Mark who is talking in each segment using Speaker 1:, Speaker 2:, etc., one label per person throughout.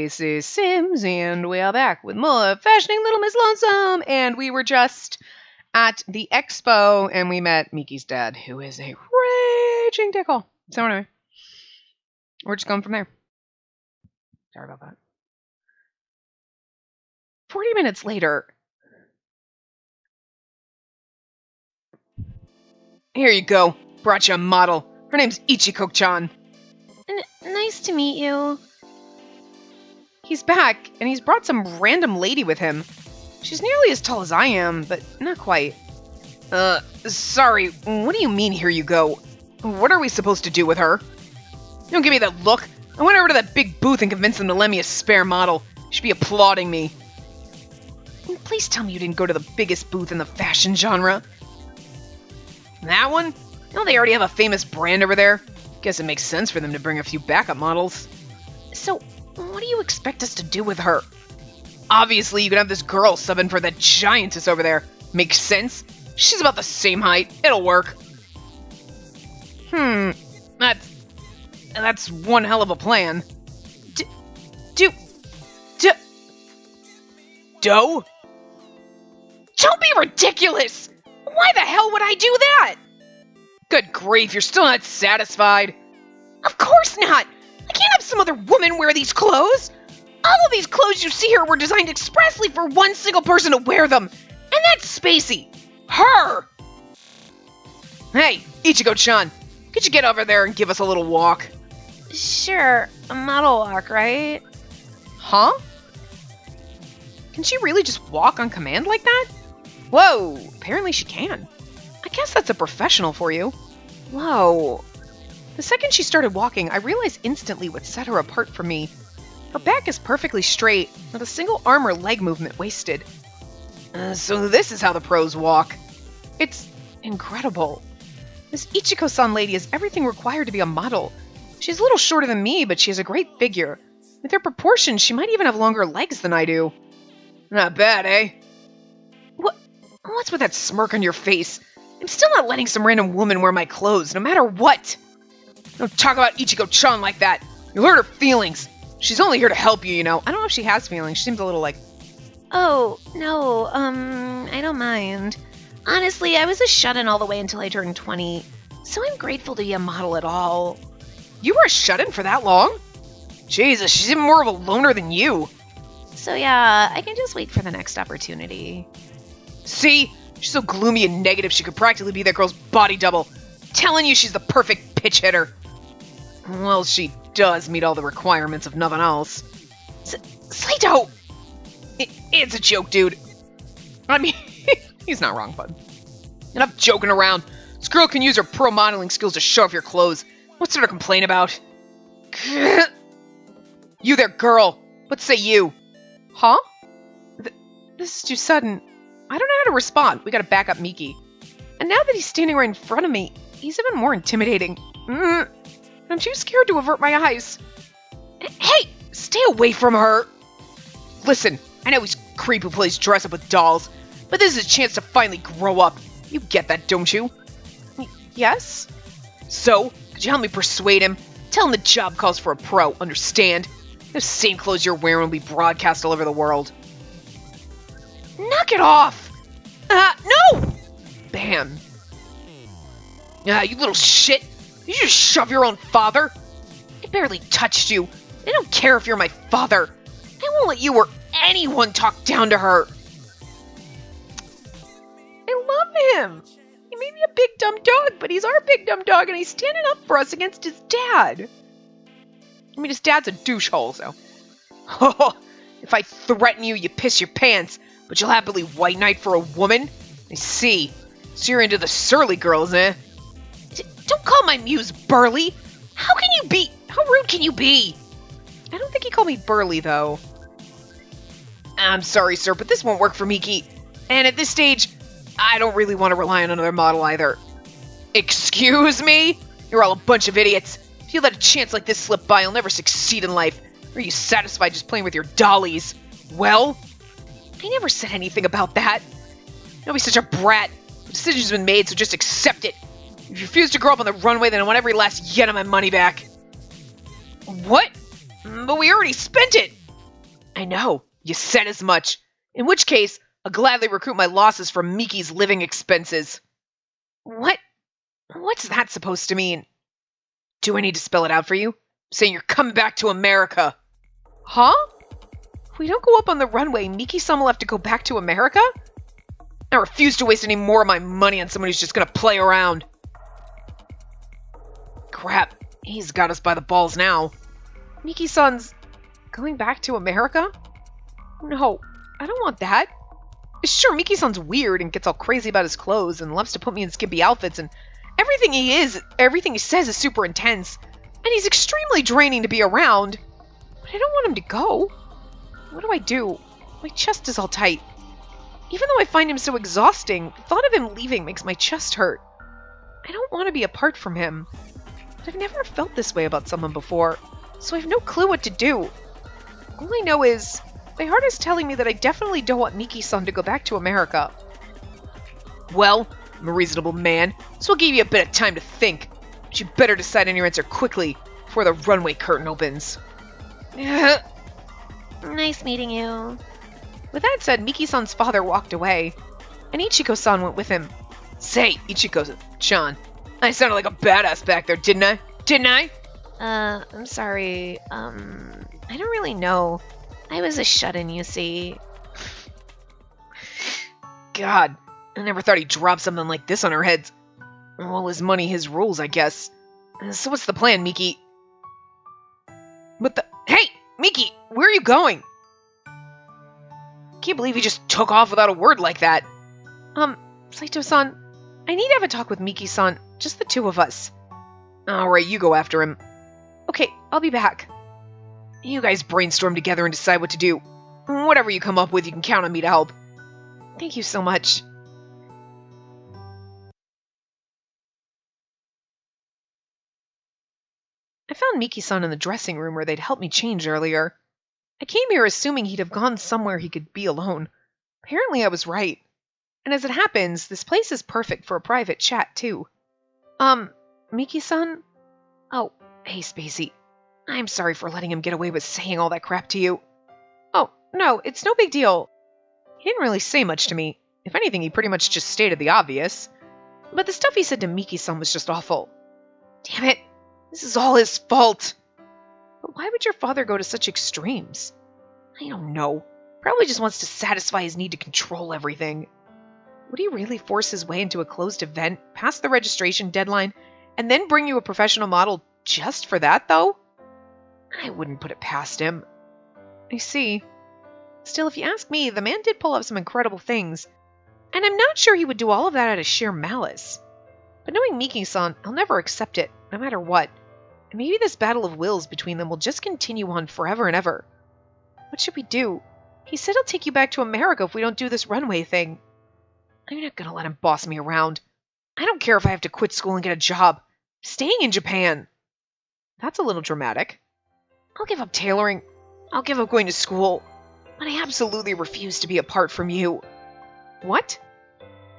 Speaker 1: This is Sims, and we are back with more Fashioning Little Miss Lonesome. And we were just at the expo, and we met Miki's dad, who is a raging dickhole. So anyway, we're just going from there. Sorry about that. 40 minutes later. Here you go. Brought you a model. Her name's Ichiko-chan.
Speaker 2: Nice to meet you.
Speaker 1: He's back, and he's brought some random lady with him. She's nearly as tall as I am, but not quite. Sorry, what do you mean, here you go? What are we supposed to do with her? Don't give me that look. I went over to that big booth and convinced them to lend me a spare model. You should be applauding me. Please tell me you didn't go to the biggest booth in the fashion genre. That one? No, they already have a famous brand over there. Guess it makes sense for them to bring a few backup models. So, what do you expect us to do with her? Obviously, you can have this girl subbing for that giantess over there. Makes sense. She's about the same height. It'll work. That's one hell of a plan. Dough? Don't be ridiculous! Why the hell would I do that? Good grief, you're still not satisfied. Of course not! I can't have some other woman wear these clothes! All of these clothes you see here were designed expressly for one single person to wear them, and that's Spacey! Her! Hey, Ichiko-chan, could you get over there and give us a little walk?
Speaker 2: Sure, a model walk, right?
Speaker 1: Huh? Can she really just walk on command like that? Whoa, apparently she can. I guess that's a professional for you. Whoa. The second she started walking, I realized instantly what set her apart from me. Her back is perfectly straight, with a single arm or leg movement wasted. So this is how the pros walk. It's incredible. This Ichiko-san lady has everything required to be a model. She's a little shorter than me, but she has a great figure. With her proportions, she might even have longer legs than I do. Not bad, eh? What's with that smirk on your face? I'm still not letting some random woman wear my clothes, no matter what. Don't talk about Ichiko-chan like that. You'll hurt her feelings. She's only here to help you, you know. I don't know if she has feelings. She seems a little like...
Speaker 2: Oh, no, I don't mind. Honestly, I was a shut-in all the way until I turned 20, so I'm grateful to be a model at all.
Speaker 1: You were a shut-in for that long? Jesus, she's even more of a loner than you.
Speaker 2: So yeah, I can just wait for the next opportunity.
Speaker 1: See? She's so gloomy and negative she could practically be that girl's body double. Telling you she's the perfect pitch hitter. Well, she does meet all the requirements of nothing else. Slato! It's a joke, dude. I mean, he's not wrong, bud. Enough joking around. This girl can use her pro modeling skills to show off your clothes. What's there to complain about? You there, girl. What say you? Huh? This is too sudden. I don't know how to respond. We gotta back up Miki. And now that he's standing right in front of me, he's even more intimidating. I'm too scared to avert my eyes. Hey! Stay away from her! Listen, I know he's a creep who plays dress up with dolls, but this is a chance to finally grow up. You get that, don't you? Yes? So, could you help me persuade him? Tell him the job calls for a pro, understand? Those same clothes you're wearing will be broadcast all over the world. Knock it off! No! Bam. You little shit. Did you just shove your own father? I barely touched you. I don't care if you're my father. I won't let you or anyone talk down to her. I love him. He may be a big dumb dog, but he's our big dumb dog, and he's standing up for us against his dad. I mean, his dad's a douchehole, so. If I threaten you, you piss your pants, but you'll happily white knight for a woman? I see. So you're into the surly girls, eh? Don't call my muse burly. How rude can you be? I don't think he called me burly, though. I'm sorry, sir, but this won't work for Miki. And at this stage, I don't really want to rely on another model either. Excuse me? You're all a bunch of idiots. If you let a chance like this slip by, you'll never succeed in life. Or are you satisfied just playing with your dollies? Well, I never said anything about that. Don't be such a brat. The decision's been made, so just accept it. If you refuse to grow up on the runway, then I want every last yen of my money back. What? But we already spent it. I know, you said as much. In which case, I'll gladly recoup my losses from Miki's living expenses. What's that supposed to mean? Do I need to spell it out for you? Saying you're coming back to America. Huh? If we don't go up on the runway, Miki-san will have to go back to America? I refuse to waste any more of my money on someone who's just gonna play around. Crap, he's got us by the balls now. Miki-san's going back to America? No, I don't want that. Sure, Miki-san's weird and gets all crazy about his clothes and loves to put me in skimpy outfits, and everything he says is super intense, and he's extremely draining to be around. But I don't want him to go. What do? My chest is all tight. Even though I find him so exhausting, the thought of him leaving makes my chest hurt. I don't want to be apart from him. But I've never felt this way about someone before, so I have no clue what to do. All I know is, my heart is telling me that I definitely don't want Miki-san to go back to America. Well, I'm a reasonable man, so I'll give you a bit of time to think. But you better decide on your answer quickly, before the runway curtain opens.
Speaker 2: Nice meeting you.
Speaker 1: With that said, Miki-san's father walked away, and Ichiko-san went with him. Say, Ichiko-chan, I sounded like a badass back there, didn't I?
Speaker 2: I'm sorry. I don't really know. I was a shut-in, you see.
Speaker 1: God, I never thought he'd drop something like this on our heads. Well, his money, his rules, I guess. So what's the plan, Miki? Hey, Miki, where are you going? Can't believe he just took off without a word like that. Saito-san, I need to have a talk with Miki-san, just the two of us. Alright, you go after him. Okay, I'll be back. You guys brainstorm together and decide what to do. Whatever you come up with, you can count on me to help. Thank you so much. I found Miki-san in the dressing room where they'd helped me change earlier. I came here assuming he'd have gone somewhere he could be alone. Apparently I was right. And as it happens, this place is perfect for a private chat, too. Miki-san? Oh, hey, Spacey. I'm sorry for letting him get away with saying all that crap to you. Oh, no, it's no big deal. He didn't really say much to me. If anything, he pretty much just stated the obvious. But the stuff he said to Miki-san was just awful. Damn it, this is all his fault. But why would your father go to such extremes? I don't know. Probably just wants to satisfy his need to control everything. Would he really force his way into a closed event, pass the registration deadline, and then bring you a professional model just for that, though? I wouldn't put it past him. I see. Still, if you ask me, the man did pull off some incredible things, and I'm not sure he would do all of that out of sheer malice. But knowing Miki-san, I'll never accept it, no matter what. And maybe this battle of wills between them will just continue on forever and ever. What should we do? He said he'll take you back to America if we don't do this runway thing. I'm not gonna let him boss me around. I don't care if I have to quit school and get a job. I'm staying in Japan. That's a little dramatic. I'll give up tailoring. I'll give up going to school. But I absolutely refuse to be apart from you. What?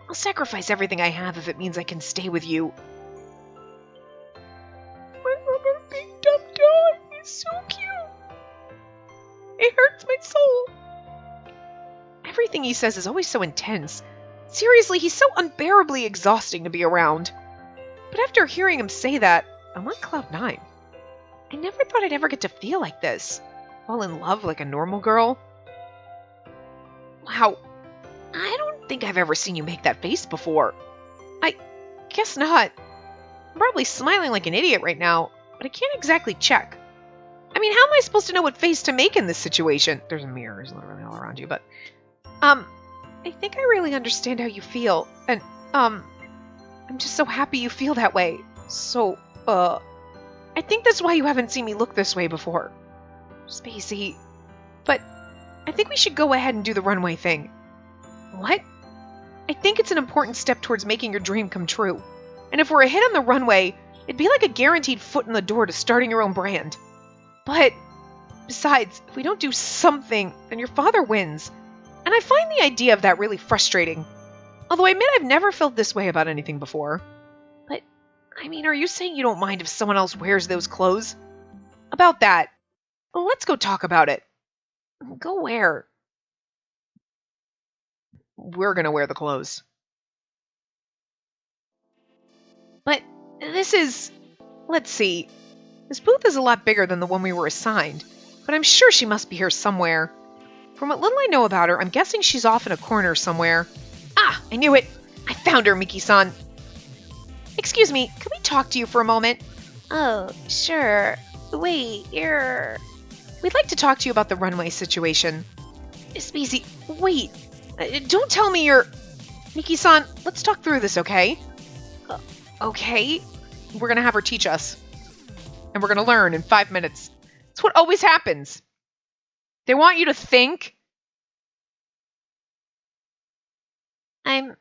Speaker 1: I'll sacrifice everything I have if it means I can stay with you. My rubber big dumb dog is so cute. It hurts my soul. Everything he says is always so intense. Seriously, he's so unbearably exhausting to be around. But after hearing him say that, I'm on cloud 9. I never thought I'd ever get to feel like this. Fall in love like a normal girl. Wow. I don't think I've ever seen you make that face before. I guess not. I'm probably smiling like an idiot right now, but I can't exactly check. I mean, how am I supposed to know what face to make in this situation? There's mirrors literally all around you, but... I think I really understand how you feel, and, I'm just so happy you feel that way. So, I think that's why you haven't seen me look this way before. Spacey. But, I think we should go ahead and do the runway thing. What? I think it's an important step towards making your dream come true. And if we're a hit on the runway, it'd be like a guaranteed foot in the door to starting your own brand. But, besides, if we don't do something, then your father wins. And I find the idea of that really frustrating. Although I admit I've never felt this way about anything before. But, I mean, are you saying you don't mind if someone else wears those clothes? About that, let's go talk about it. Go where? We're gonna wear the clothes. But this is... Let's see. This booth is a lot bigger than the one we were assigned, but I'm sure she must be here somewhere. From what little I know about her, I'm guessing she's off in a corner somewhere. Ah, I knew it! I found her, Miki-san. Excuse me, could we talk to you for a moment?
Speaker 2: Oh, sure. Wait, you're...
Speaker 1: We'd like to talk to you about the runway situation. Spacey, wait. Don't tell me you're... Miki-san, let's talk through this, okay? Okay? We're gonna have her teach us. And we're gonna learn in 5 minutes. It's what always happens. They want you to think.
Speaker 2: I'm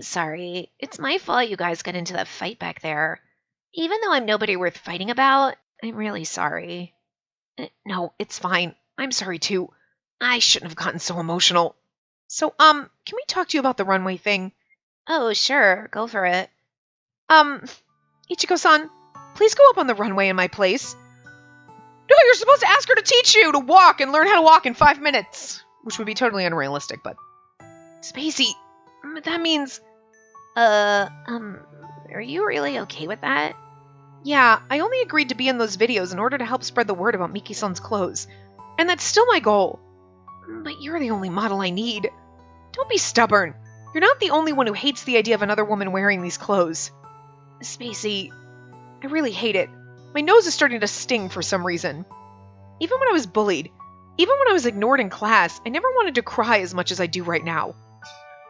Speaker 2: sorry. It's my fault you guys got into that fight back there. Even though I'm nobody worth fighting about, I'm really sorry.
Speaker 1: No, it's fine. I'm sorry too. I shouldn't have gotten so emotional. So, can we talk to you about the runway thing?
Speaker 2: Oh, sure. Go for it.
Speaker 1: Ichiko-san, please go up on the runway in my place. No, you're supposed to ask her to teach you to walk and learn how to walk in 5 minutes. Which would be totally unrealistic, but... Spacey, that means...
Speaker 2: Are you really okay with that?
Speaker 1: Yeah, I only agreed to be in those videos in order to help spread the word about Miki-san's clothes. And that's still my goal. But you're the only model I need. Don't be stubborn. You're not the only one who hates the idea of another woman wearing these clothes. Spacey, I really hate it. My nose is starting to sting for some reason. Even when I was bullied, even when I was ignored in class, I never wanted to cry as much as I do right now.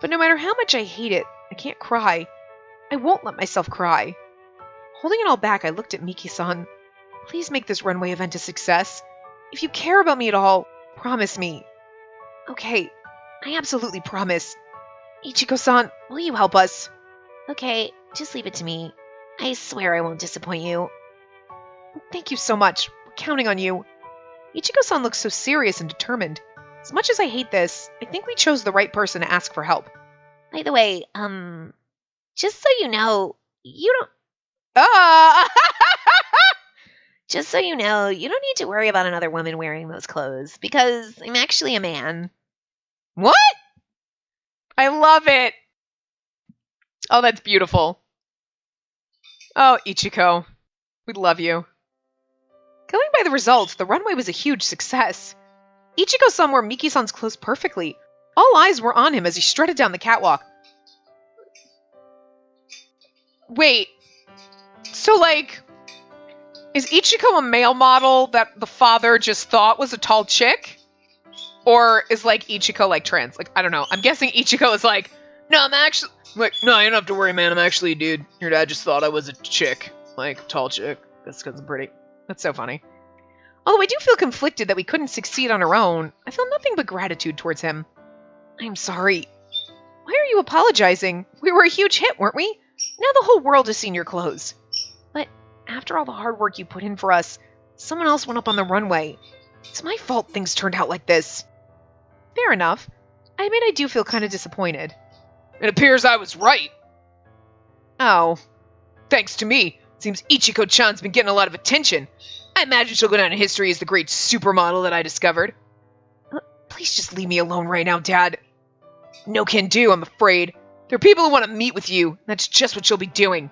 Speaker 1: But no matter how much I hate it, I can't cry. I won't let myself cry. Holding it all back, I looked at Miki-san. Please make this runway event a success. If you care about me at all, promise me. Okay, I absolutely promise. Ichiko-san, will you help us?
Speaker 2: Okay, just leave it to me. I swear I won't disappoint you.
Speaker 1: Thank you so much. We're counting on you. Ichiko-san looks so serious and determined. As much as I hate this, I think we chose the right person to ask for help.
Speaker 2: By the way, just so you know, you don't... Just so you know, you don't need to worry about another woman wearing those clothes, because I'm actually a man.
Speaker 1: What? I love it. Oh, that's beautiful. Oh, Ichiko. We love you. Going by the results, the runway was a huge success. Ichiko-san wore Miki-san's clothes perfectly. All eyes were on him as he strutted down the catwalk. Wait. So, like, is Ichiko a male model that the father just thought was a tall chick? Or is, like, Ichiko, like, trans? Like, I don't know. I'm guessing Ichiko is like, no, I'm actually... Like, no, you don't have to worry, man. I'm actually a dude. Your dad just thought I was a chick. Like, tall chick. That's because I'm pretty. That's so funny. Although I do feel conflicted that we couldn't succeed on our own, I feel nothing but gratitude towards him. I'm sorry. Why are you apologizing? We were a huge hit, weren't we? Now the whole world has seen your clothes. But after all the hard work you put in for us, someone else went up on the runway. It's my fault things turned out like this. Fair enough. I admit I do feel kind of disappointed. It appears I was right. Oh. Thanks to me, it seems Ichiko-chan's been getting a lot of attention. I imagine she'll go down in history as the great supermodel that I discovered. Please just leave me alone right now, Dad. No can do, I'm afraid. There are people who want to meet with you. That's just what you'll be doing.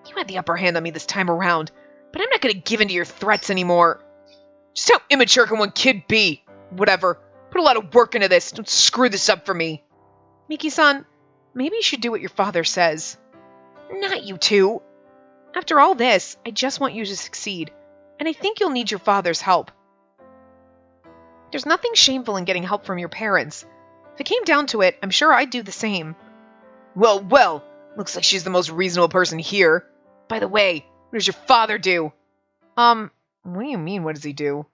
Speaker 1: You had the upper hand on me this time around, but I'm not going to give in to your threats anymore. Just how immature can one kid be? Whatever. Put a lot of work into this. Don't screw this up for me. Miki-san, maybe you should do what your father says. Not you two. After all this, I just want you to succeed, and I think you'll need your father's help. There's nothing shameful in getting help from your parents. If it came down to it, I'm sure I'd do the same. Well, looks like she's the most reasonable person here. By the way, what does your father do? What do you mean, what does he do?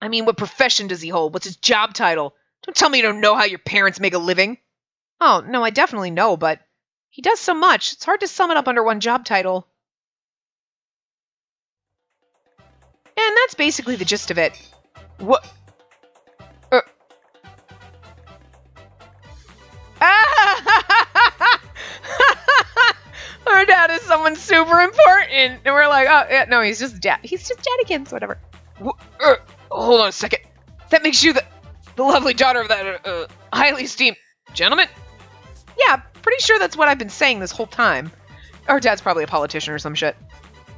Speaker 1: I mean, what profession does he hold? What's his job title? Don't tell me you don't know how your parents make a living. Oh, no, I definitely know, but he does so much, it's hard to sum it up under one job title. And that's basically the gist of it. What? Our dad is someone super important, and we're like, oh, yeah, no, he's just dad. He's just Daddykins, whatever. Hold on a second. That makes you the lovely daughter of that highly esteemed gentleman? Yeah, pretty sure that's what I've been saying this whole time. Our dad's probably a politician or some shit.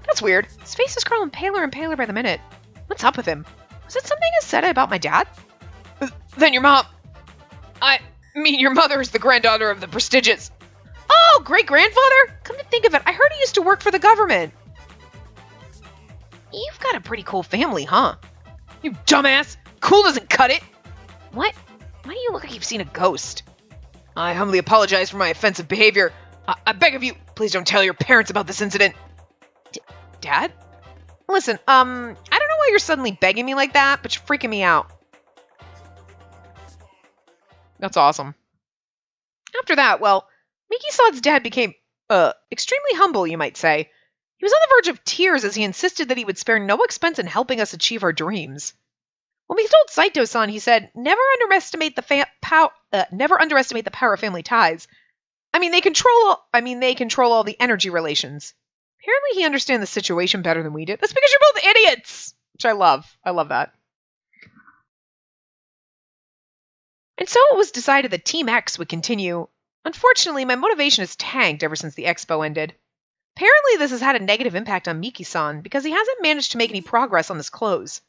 Speaker 1: That's weird. His face is growing paler and paler by the minute. What's up with him? Was it something I said about my dad? Then your mom... I mean, your mother is the granddaughter of the prestigious... Oh, great-grandfather? Come to think of it, I heard he used to work for the government. You've got a pretty cool family, huh? You dumbass! Cool doesn't cut it! What? Why do you look like you've seen a ghost? I humbly apologize for my offensive behavior. I beg of you, please don't tell your parents about this incident. Dad? Listen, I don't know why you're suddenly begging me like that, but you're freaking me out. That's awesome. After that, well, Miki-san's dad became, extremely humble, you might say. He was on the verge of tears as he insisted that he would spare no expense in helping us achieve our dreams. When we told Saito-san, he said, never underestimate the power of family ties. They control all the energy relations. Apparently he understands the situation better than we did. That's because you're both idiots! Which I love. I love that. And so it was decided that Team X would continue. Unfortunately, my motivation has tanked ever since the expo ended. Apparently this has had a negative impact on Miki-san because he hasn't managed to make any progress on his clothes.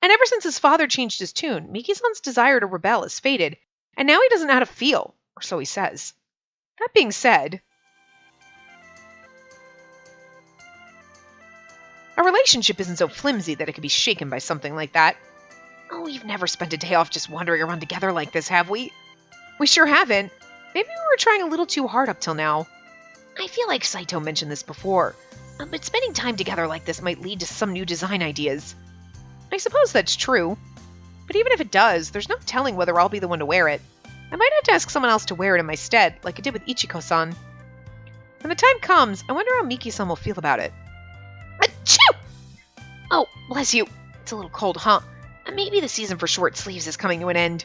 Speaker 1: And ever since his father changed his tune, Miki-san's desire to rebel has faded, and now he doesn't know how to feel, or so he says. That being said, a relationship isn't so flimsy that it could be shaken by something like that. Oh, we've never spent a day off just wandering around together like this, have we? We sure haven't. Maybe we were trying a little too hard up till now. I feel like Saito mentioned this before, but spending time together like this might lead to some new design ideas. I suppose that's true. But even if it does, there's no telling whether I'll be the one to wear it. I might have to ask someone else to wear it in my stead, like I did with Ichiko-san. When the time comes, I wonder how Miki-san will feel about it. Achoo! Oh, bless you. It's a little cold, huh? Maybe the season for short sleeves is coming to an end.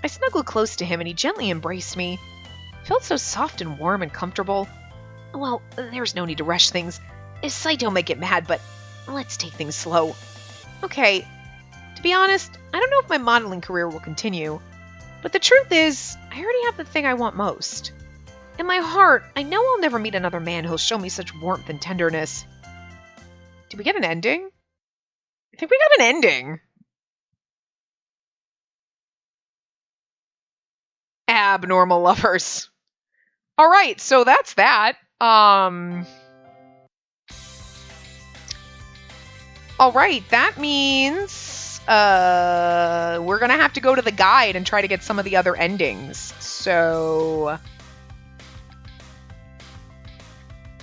Speaker 1: I snuggled close to him and he gently embraced me. It felt so soft and warm and comfortable. Well, there's no need to rush things. Saito might get mad, but let's take things slow. Okay, to be honest, I don't know if my modeling career will continue. But the truth is, I already have the thing I want most. In my heart, I know I'll never meet another man who'll show me such warmth and tenderness. Did we get an ending? I think we got an ending. Abnormal lovers. Alright, so that's that. Alright, that means we're gonna have to go to the guide and try to get some of the other endings. So...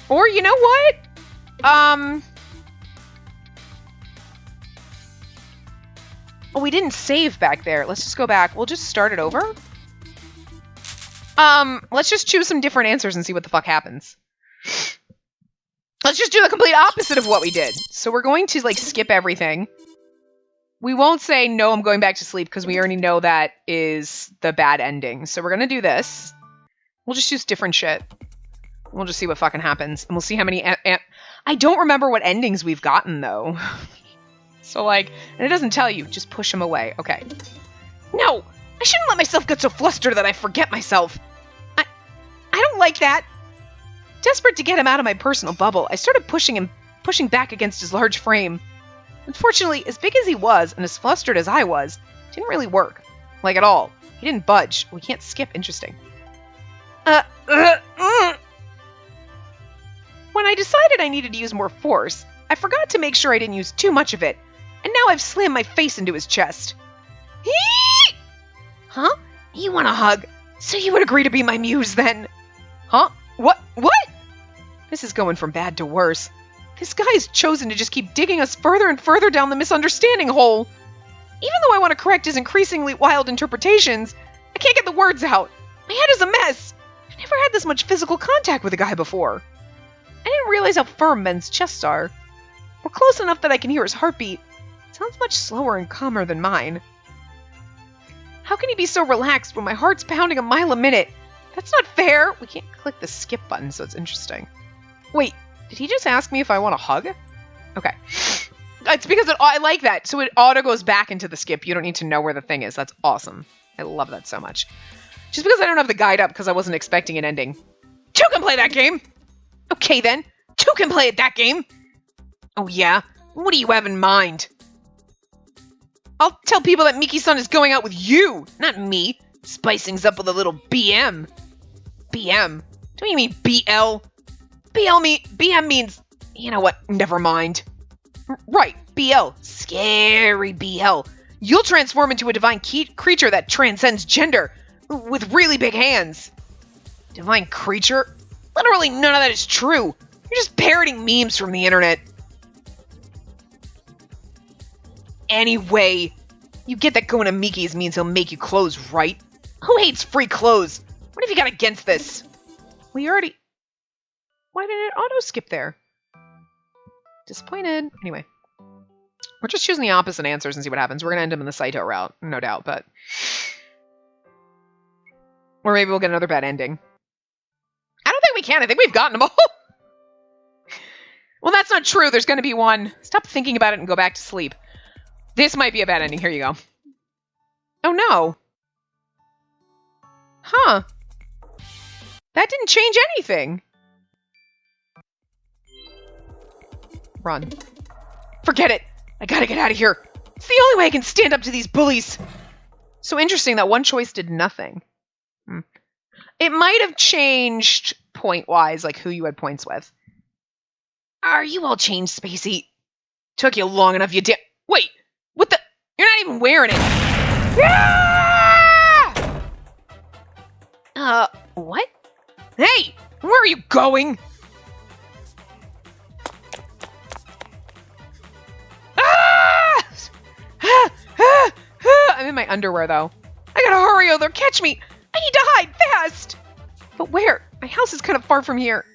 Speaker 1: Or, you know what? Oh, we didn't save back there. Let's just go back. We'll just start it over. Let's just choose some different answers and see what the fuck happens. Let's just do the complete opposite of what we did. So we're going to, skip everything. We won't say, no, I'm going back to sleep, because we already know that is the bad ending. So we're going to do this. We'll just choose different shit. We'll just see what fucking happens. And we'll see how many... I don't remember what endings we've gotten, though. So, and it doesn't tell you. Just push him away. Okay. No! I shouldn't let myself get so flustered that I forget myself. I don't like that. Desperate to get him out of my personal bubble, I started pushing back against his large frame. Unfortunately, as big as he was, and as flustered as I was, it didn't really work. At all. He didn't budge. We can't skip. Interesting. When I decided I needed to use more force, I forgot to make sure I didn't use too much of it, and now I've slammed my face into his chest. Hee! Huh? You want a hug? So you would agree to be my muse, then? Huh? What? This is going from bad to worse. This guy has chosen to just keep digging us further and further down the misunderstanding hole. Even though I want to correct his increasingly wild interpretations, I can't get the words out. My head is a mess. I've never had this much physical contact with a guy before. I didn't realize how firm men's chests are. We're close enough that I can hear his heartbeat. It sounds much slower and calmer than mine. How can he be so relaxed when my heart's pounding a mile a minute? That's not fair. We can't click the skip button, so it's interesting. Wait, did he just ask me if I want a hug? Okay. It's because I like that. So it auto goes back into the skip. You don't need to know where the thing is. That's awesome. I love that so much. Just because I don't have the guide up because I wasn't expecting an ending. 2 can play that game. Okay then. 2 can play at that game. Oh yeah? What do you have in mind? I'll tell people that Miki-san is going out with you, not me. Spicing's up with a little BM. BM? Don't you mean BL? BM means... You know what? Never mind. Right, BL. Scary BL. You'll transform into a divine creature that transcends gender, with really big hands. Divine creature? Literally none of that is true. You're just parroting memes from the internet. Anyway, you get that going to Miki's means he'll make you clothes, right? Who hates free clothes? What have you got against this? We already... Why didn't it auto-skip there? Disappointed. Anyway. We're just choosing the opposite answers and see what happens. We're going to end him in the Saito route, no doubt, but... Or maybe we'll get another bad ending. I don't think we can. I think we've gotten them all. Well, that's not true. There's going to be one. Stop thinking about it and go back to sleep. This might be a bad ending. Here you go. Oh, no. Huh. That didn't change anything. Run. Forget it. I gotta get out of here. It's the only way I can stand up to these bullies. So interesting that one choice did nothing. It might have changed point-wise, like who you had points with. Are you all changed, Spacey? Took you long enough, you did. Wait, what the? You're not even wearing it. What? Hey, where are you going? I'm in my underwear, though. I gotta hurry, or they'll catch me. I need to hide fast. But where? My house is kind of far from here.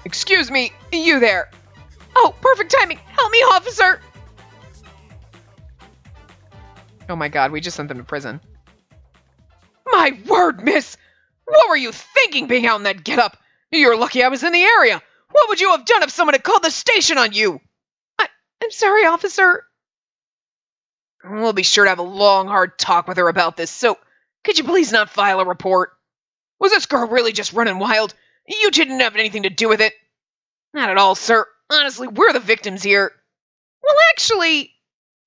Speaker 1: Excuse me, you there. Oh, perfect timing. Help me, officer. Oh my god, we just sent them to prison. My word, miss. What were you thinking being out in that getup? You're lucky I was in the area. What would you have done if someone had called the station on you? I'm sorry, officer. We'll be sure to have a long, hard talk with her about this, so could you please not file a report? Was this girl really just running wild? You didn't have anything to do with it. Not at all, sir. Honestly, we're the victims here. Well, actually...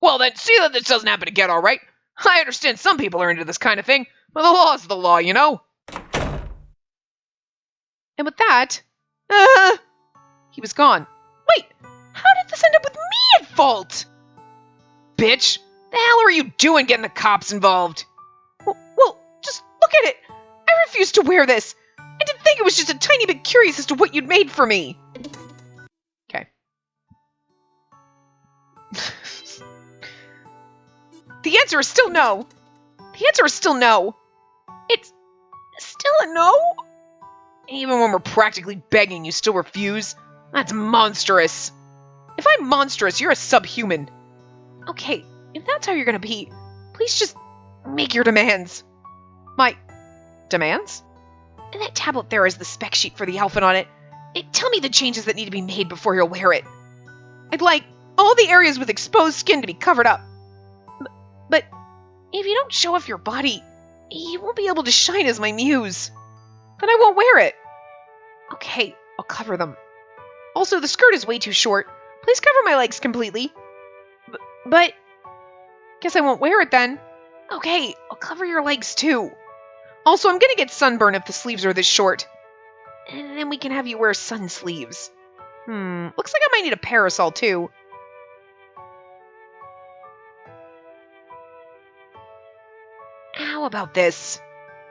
Speaker 1: Well, then, see that this doesn't happen again, all right? I understand some people are into this kind of thing, but the law's the law, you know? And with that... he was gone. Wait, how did this end up with me at fault? Bitch, the hell are you doing getting the cops involved? Well, just look at it. I refuse to wear this. I didn't think it was just a tiny bit curious as to what you'd made for me. Okay. The answer is still no. The answer is still no. It's still a no? Even when we're practically begging, you still refuse? That's monstrous. If I'm monstrous, you're a subhuman. Okay, if that's how you're gonna be, please just make your demands. My demands? And that tablet there is the spec sheet for the outfit on it. Tell me the changes that need to be made before you'll wear it. I'd like all the areas with exposed skin to be covered up. But if you don't show off your body, you won't be able to shine as my muse. Then I won't wear it. Okay, I'll cover them. Also, the skirt is way too short. Please cover my legs completely. But guess I won't wear it then. Okay, I'll cover your legs too. Also, I'm gonna get sunburn if the sleeves are this short. And then we can have you wear sun sleeves. Looks like I might need a parasol too. How about this?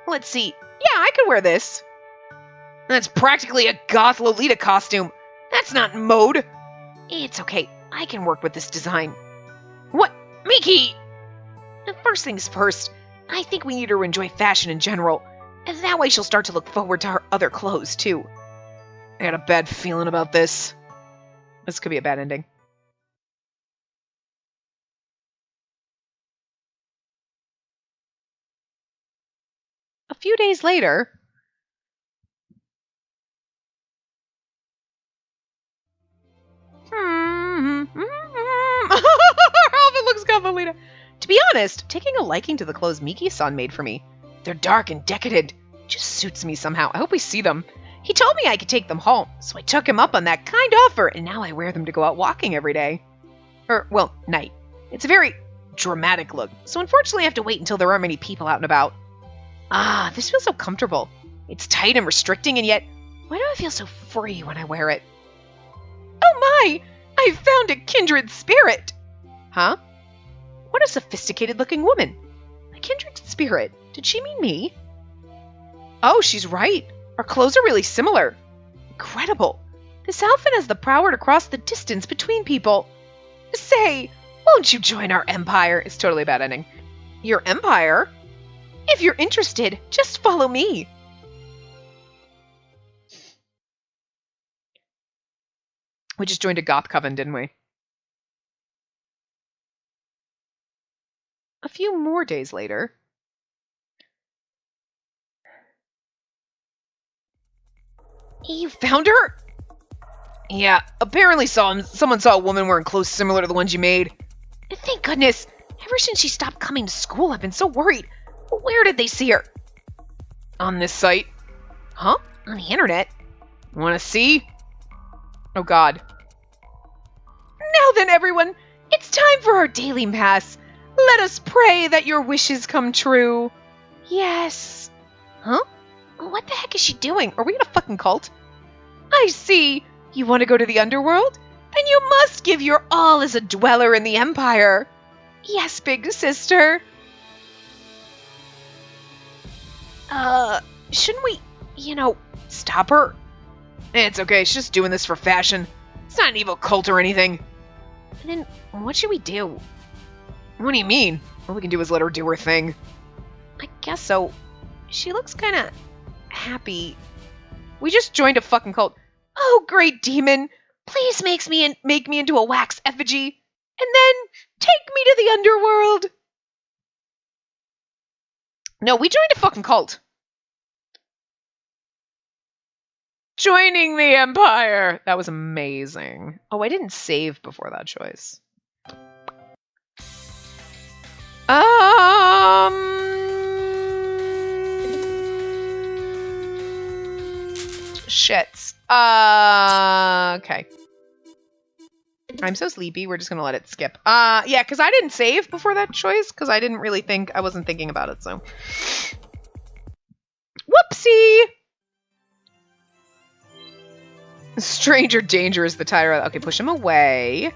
Speaker 1: Let's see. Yeah, I could wear this. That's practically a goth Lolita costume. That's not mode. It's okay. I can work with this design. What? Miki! First things first, I think we need her to enjoy fashion in general. And that way she'll start to look forward to her other clothes, too. I got a bad feeling about this. This could be a bad ending. A few days later... Melina. To be honest, taking a liking to the clothes Miki-san made for me. They're dark and decadent. Just suits me somehow. I hope we see them. He told me I could take them home, so I took him up on that kind offer, and now I wear them to go out walking every day. Well, night. It's a very dramatic look, so unfortunately I have to wait until there aren't many people out and about. Ah, this feels so comfortable. It's tight and restricting, and yet, why do I feel so free when I wear it? Oh my! I've found a kindred spirit! Huh? What a sophisticated-looking woman. A kindred spirit? Did she mean me? Oh, she's right. Our clothes are really similar. Incredible. This outfit has the power to cross the distance between people. Say, won't you join our empire? It's totally a bad ending. Your empire? If you're interested, just follow me. We just joined a goth coven, didn't we? A few more days later. You found her? Yeah, apparently someone saw a woman wearing clothes similar to the ones you made. Thank goodness. Ever since she stopped coming to school, I've been so worried. Where did they see her? On this site. Huh? On the internet? Want to see? Oh god. Now then, everyone, it's time for our daily mass. Let us pray that your wishes come true. Yes. Huh? What the heck is she doing? Are we in a fucking cult? I see. You want to go to the underworld? Then you must give your all as a dweller in the Empire. Yes, big sister. Shouldn't we, stop her? It's okay, she's just doing this for fashion. It's not an evil cult or anything. Then what should we do? What do you mean? All we can do is let her do her thing. I guess so. She looks kind of happy. We just joined a fucking cult. Oh, great demon. Please make me into a wax effigy. And then take me to the underworld. No, we joined a fucking cult. Joining the Empire. That was amazing. Oh, I didn't save before that choice. Shits. Okay. I'm so sleepy, we're just gonna let it skip. Yeah, because I didn't save before that choice, because I wasn't thinking about it, so. Whoopsie! Stranger danger is the title. Okay, push him away.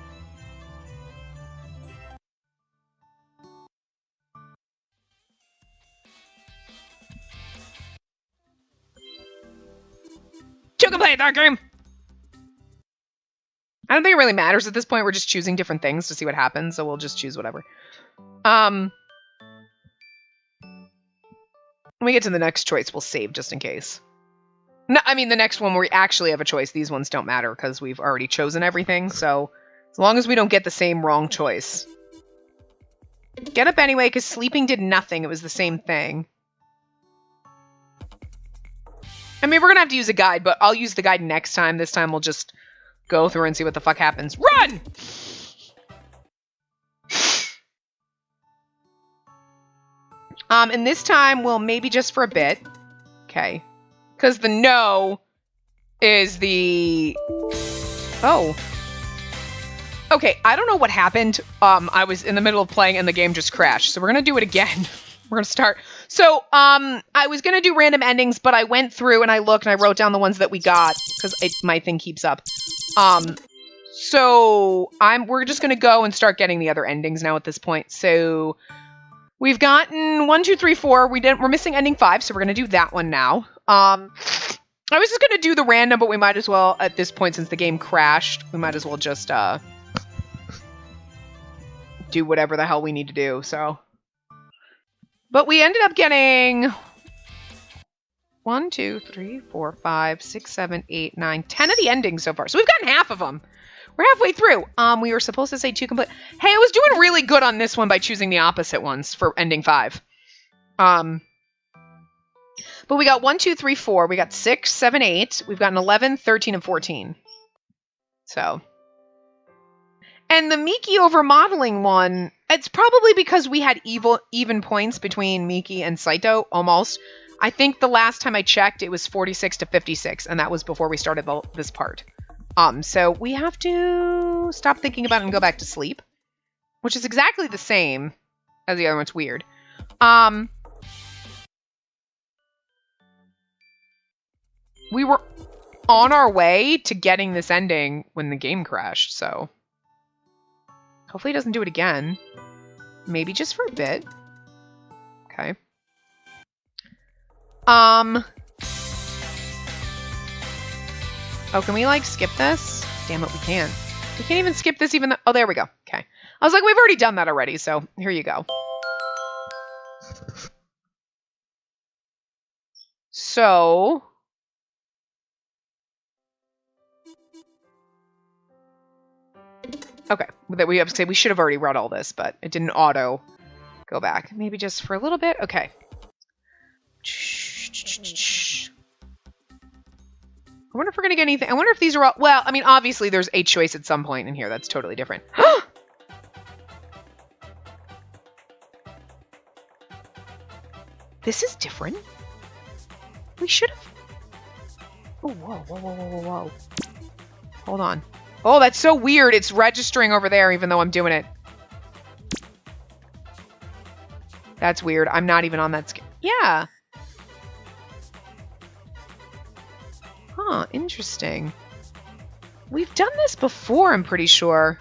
Speaker 1: You can play that game! I don't think it really matters at this point. We're just choosing different things to see what happens, so we'll just choose whatever. When we get to the next choice, we'll save just in case. No, I mean the next one where we actually have a choice. These ones don't matter because we've already chosen everything, so as long as we don't get the same wrong choice. Get up anyway, because sleeping did nothing. It was the same thing. I mean, we're going to have to use a guide, but I'll use the guide next time. This time we'll just go through and see what the fuck happens. Run! And this time we'll maybe just for a bit. Okay. Because the no is the... Oh. Okay, I don't know what happened. I was in the middle of playing and the game just crashed. So we're going to do it again. We're going to start. So, I was going to do random endings, but I went through and I looked and I wrote down the ones that we got because my thing keeps up. So we're just going to go and start getting the other endings now at this point. So we've gotten 1, 2, 3, 4. We're missing ending 5, so we're going to do that one now. I was just going to do the random, but we might as well, at this point, since the game crashed, we might as well just, do whatever the hell we need to do, so. But we ended up getting 1, 2, 3, 4, 5, 6, 7, 8, 9, 10 of the endings so far. So we've gotten half of them. We're halfway through. We were supposed to say 2 complete. Hey, I was doing really good on this one by choosing the opposite ones for ending 5. But we got 1, 2, 3, 4. We got 6, 7, 8. We've gotten 11, 13, and 14. So. And the Miki over modeling one, It's probably because we had even points between Miki and Saito, almost. I think the last time I checked, it was 46 to 56, and that was before we started this part. So we have to stop thinking about it and go back to sleep, which is exactly the same as the other one. It's weird. We were on our way to getting this ending when the game crashed, so hopefully it doesn't do it again. Maybe just for a bit. Okay. Oh, can we, like, skip this? Damn it, we can't. We can't even skip this even though... Oh, there we go. Okay. I was like, we've already done that already, so here you go. So... Okay, we have to say we should have already read all this, but it didn't auto go back. Maybe just for a little bit? Okay. I wonder if we're going to get anything. I wonder if these are all... Well, I mean, obviously there's a choice at some point in here. That's totally different. This is different. We should have... Oh, whoa, whoa, whoa, whoa, whoa, whoa. Hold on. Oh, that's so weird. It's registering over there even though I'm doing it. That's weird. I'm not even on that scale. Yeah. Huh, interesting. We've done this before, I'm pretty sure.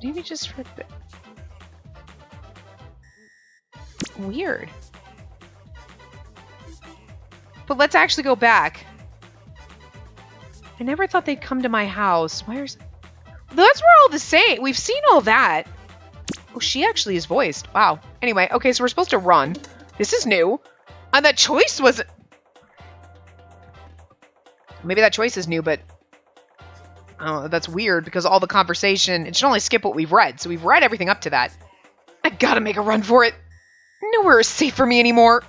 Speaker 1: Maybe just for... Weird. But let's actually go back. I never thought they'd come to my house. Where's... That's where all the same. We've seen all that. Oh, she actually is voiced. Wow. Anyway, okay, so we're supposed to run. This is new. And that choice was... Maybe that choice is new, but... Oh, that's weird because all the conversation... It should only skip what we've read. So we've read everything up to that. I gotta make a run for it. Nowhere is safe for me anymore.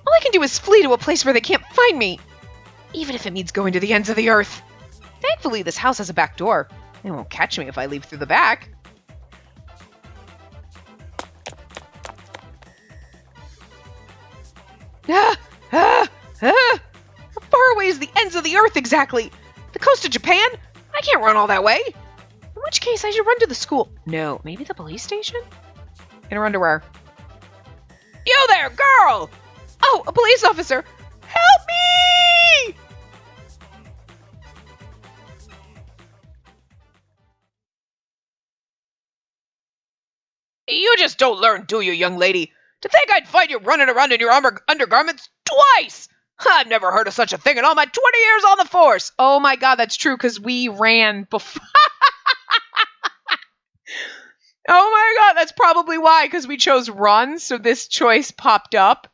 Speaker 1: All I can do is flee to a place where they can't find me. Even if it means going to the ends of the earth. Thankfully, this house has a back door. They won't catch me if I leave through the back. How far away is the ends of the earth exactly? The coast of Japan? I can't run all that way. In which case, I should run to the school. No, maybe the police station? Gonna run to where? You there, girl! Oh, a police officer! Help me! You just don't learn, do you, young lady? To think I'd find you running around in your undergarments twice! I've never heard of such a thing in all my 20 years on the force! Oh my god, that's true, because we ran before... Oh my god, that's probably why, because we chose run, so this choice popped up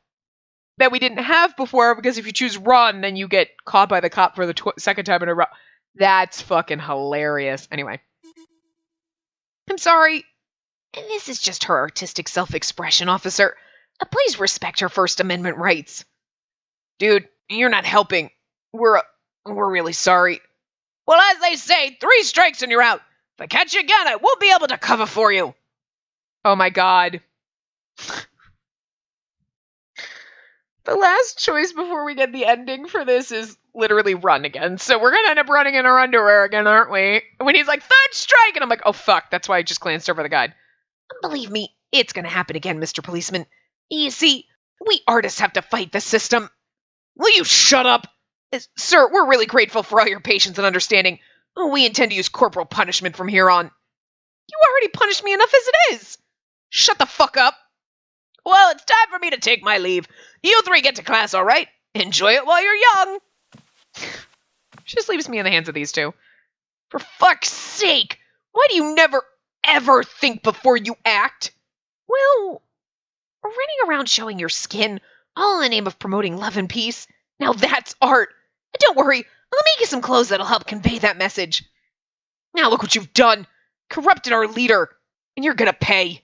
Speaker 1: that we didn't have before, because if you choose run, then you get caught by the cop for the second time in a row. That's fucking hilarious. Anyway. I'm sorry. This is just her artistic self-expression, officer. Please respect her First Amendment rights. Dude, you're not helping. We're really sorry. Well, as they say, 3 strikes and you're out. If I catch you again, I won't be able to cover for you. Oh my god. The last choice before we get the ending for this is literally run again. So we're going to end up running in our underwear again, aren't we? When he's like, 3rd strike! And I'm like, oh fuck, that's why I just glanced over the guide. Believe me, it's going to happen again, Mr. Policeman. You see, we artists have to fight the system. Will you shut up? Sir, we're really grateful for all your patience and understanding. We intend to use corporal punishment from here on. You already punished me enough as it is. Shut the fuck up. Well, it's time for me to take my leave. You 3 get to class, all right? Enjoy it while you're young. She just leaves me in the hands of these 2. For fuck's sake, why do you never, ever think before you act? Well, running around showing your skin, all in the name of promoting love and peace. Now that's art. Don't worry, I'll make you some clothes that'll help convey that message. Now look what you've done. Corrupted our leader. And you're gonna pay.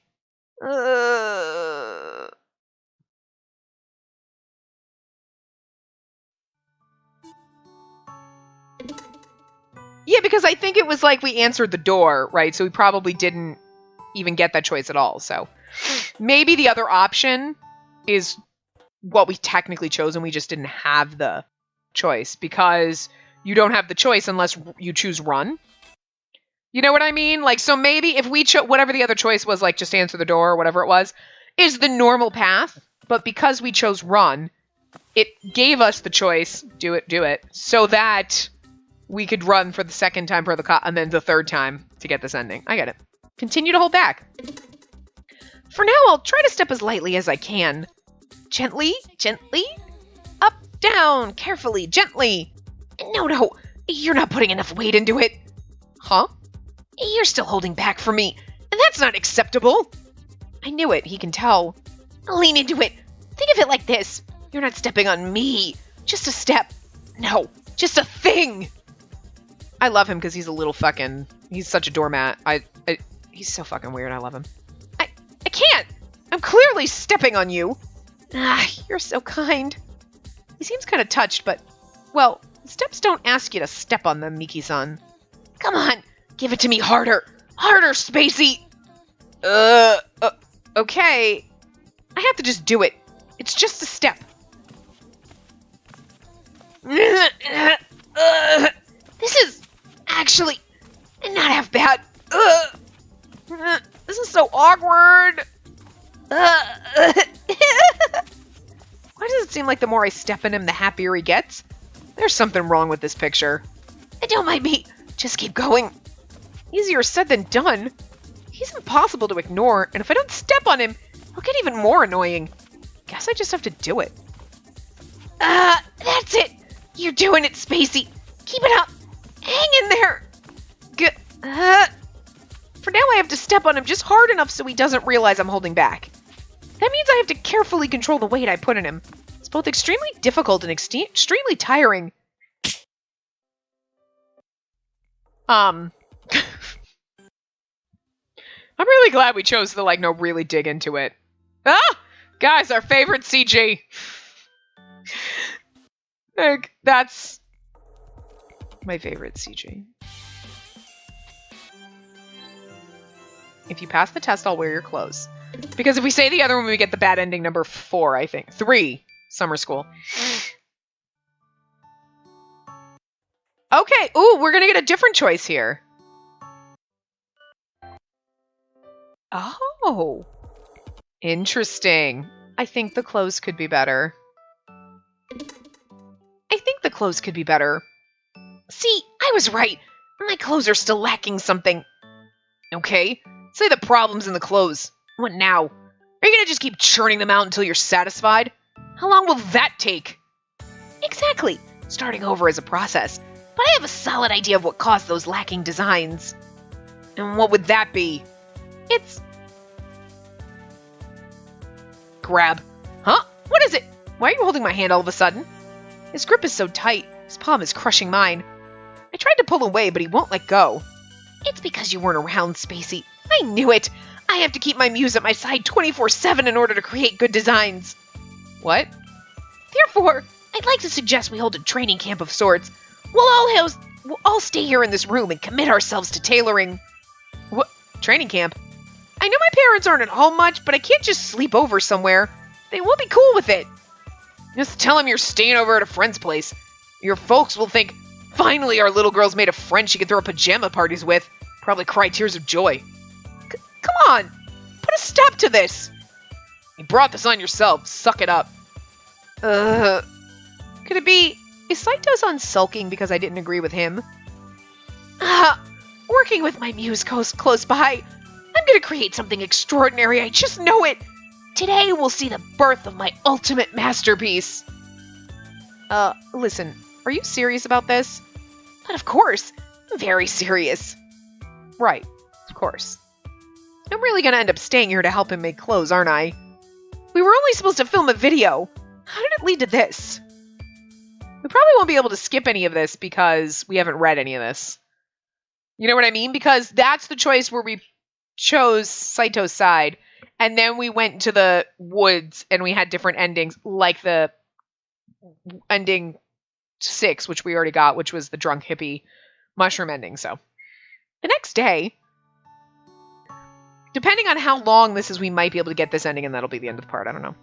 Speaker 1: Yeah, because I think it was like we answered the door, right? So we probably didn't even get that choice at all. So maybe the other option is what we technically chose and we just didn't have the choice because you don't have the choice unless you choose run. You know what I mean? Like, so maybe if we chose whatever the other choice was, like just answer the door or whatever it was, is the normal path. But because we chose run, it gave us the choice, do it, so that we could run for the second time for the cop and then the third time to get this ending. I get it. Continue to hold back. For now, I'll try to step as lightly as I can. Gently, gently. Up, down, carefully, gently. No, you're not putting enough weight into it. Huh? You're still holding back for me, and that's not acceptable. I knew it, he can tell. Lean into it. Think of it like this. You're not stepping on me. Just a step. No, just a thing. I love him because he's a little fucking... He's such a doormat. He's so fucking weird. I love him. I can't. I'm clearly stepping on you. You're so kind. He seems kind of touched, but... Well, steps don't ask you to step on them, Miki-san. Come on. Give it to me harder. Harder, Spacey. Okay. I have to just do it. It's just a step. This is actually not half bad. This is so awkward. Why does it seem like the more I step in him, the happier he gets? There's something wrong with this picture. Don't mind me. Just keep going. Easier said than done. He's impossible to ignore, and if I don't step on him, he'll get even more annoying. Guess I just have to do it. That's it. You're doing it, Spacey. Keep it up. Hang in there. For now, I have to step on him just hard enough so he doesn't realize I'm holding back. That means I have to carefully control the weight I put in him. It's both extremely difficult and extremely tiring. I'm really glad we chose to, really dig into it. Guys, our favorite CG. That's my favorite CG. If you pass the test, I'll wear your clothes. Because if we say the other one, we get the bad ending number 4, I think. 3, summer school. Okay, ooh, we're gonna get a different choice here. Oh. Interesting. I think the clothes could be better. See, I was right. My clothes are still lacking something. Okay, say the problem's in the clothes. What now? Are you gonna just keep churning them out until you're satisfied? How long will that take? Exactly. Starting over is a process. But I have a solid idea of what caused those lacking designs. And what would that be? It's... Grab. Huh? What is it? Why are you holding my hand all of a sudden? His grip is so tight. His palm is crushing mine. I tried to pull away, but he won't let go. It's because you weren't around, Spacey. I knew it. I have to keep my muse at my side 24/7 in order to create good designs. What? Therefore, I'd like to suggest we hold a training camp of sorts. We'll all stay here in this room and commit ourselves to tailoring. What? Training camp? I know my parents aren't at home much, but I can't just sleep over somewhere. They won't be cool with it. Just tell them you're staying over at a friend's place. Your folks will think, finally our little girl's made a friend she can throw pajama parties with. Probably cry tears of joy. Come on, put a stop to this. You brought this on yourself. Suck it up. Could it be... Is Saito-san sulking because I didn't agree with him? Working with my muse close by, I'm gonna create something extraordinary, I just know it! Today we'll see the birth of my ultimate masterpiece. Listen, are you serious about this? But of course, very serious. Right, of course. I'm really gonna end up staying here to help him make clothes, aren't I? We were only supposed to film a video. How did it lead to this? We probably won't be able to skip any of this because we haven't read any of this. You know what I mean? Because that's the choice where we chose Saito's side, and then we went to the woods and we had different endings, like the ending 6, which we already got, which was the drunk hippie, mushroom ending, so. The next day, depending on how long this is, we might be able to get this ending, and that'll be the end of the part. I don't know.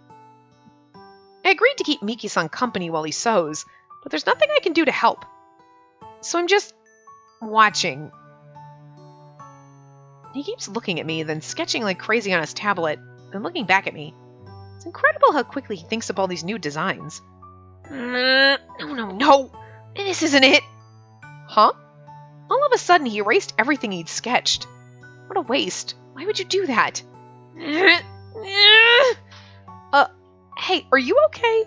Speaker 1: I agreed to keep Miki-san company while he sews, but there's nothing I can do to help. So I'm just watching. He keeps looking at me, then sketching like crazy on his tablet, then looking back at me. It's incredible how quickly he thinks of all these new designs. No. This isn't it. Huh? All of a sudden, he erased everything he'd sketched. What a waste. Why would you do that? Hey, are you okay?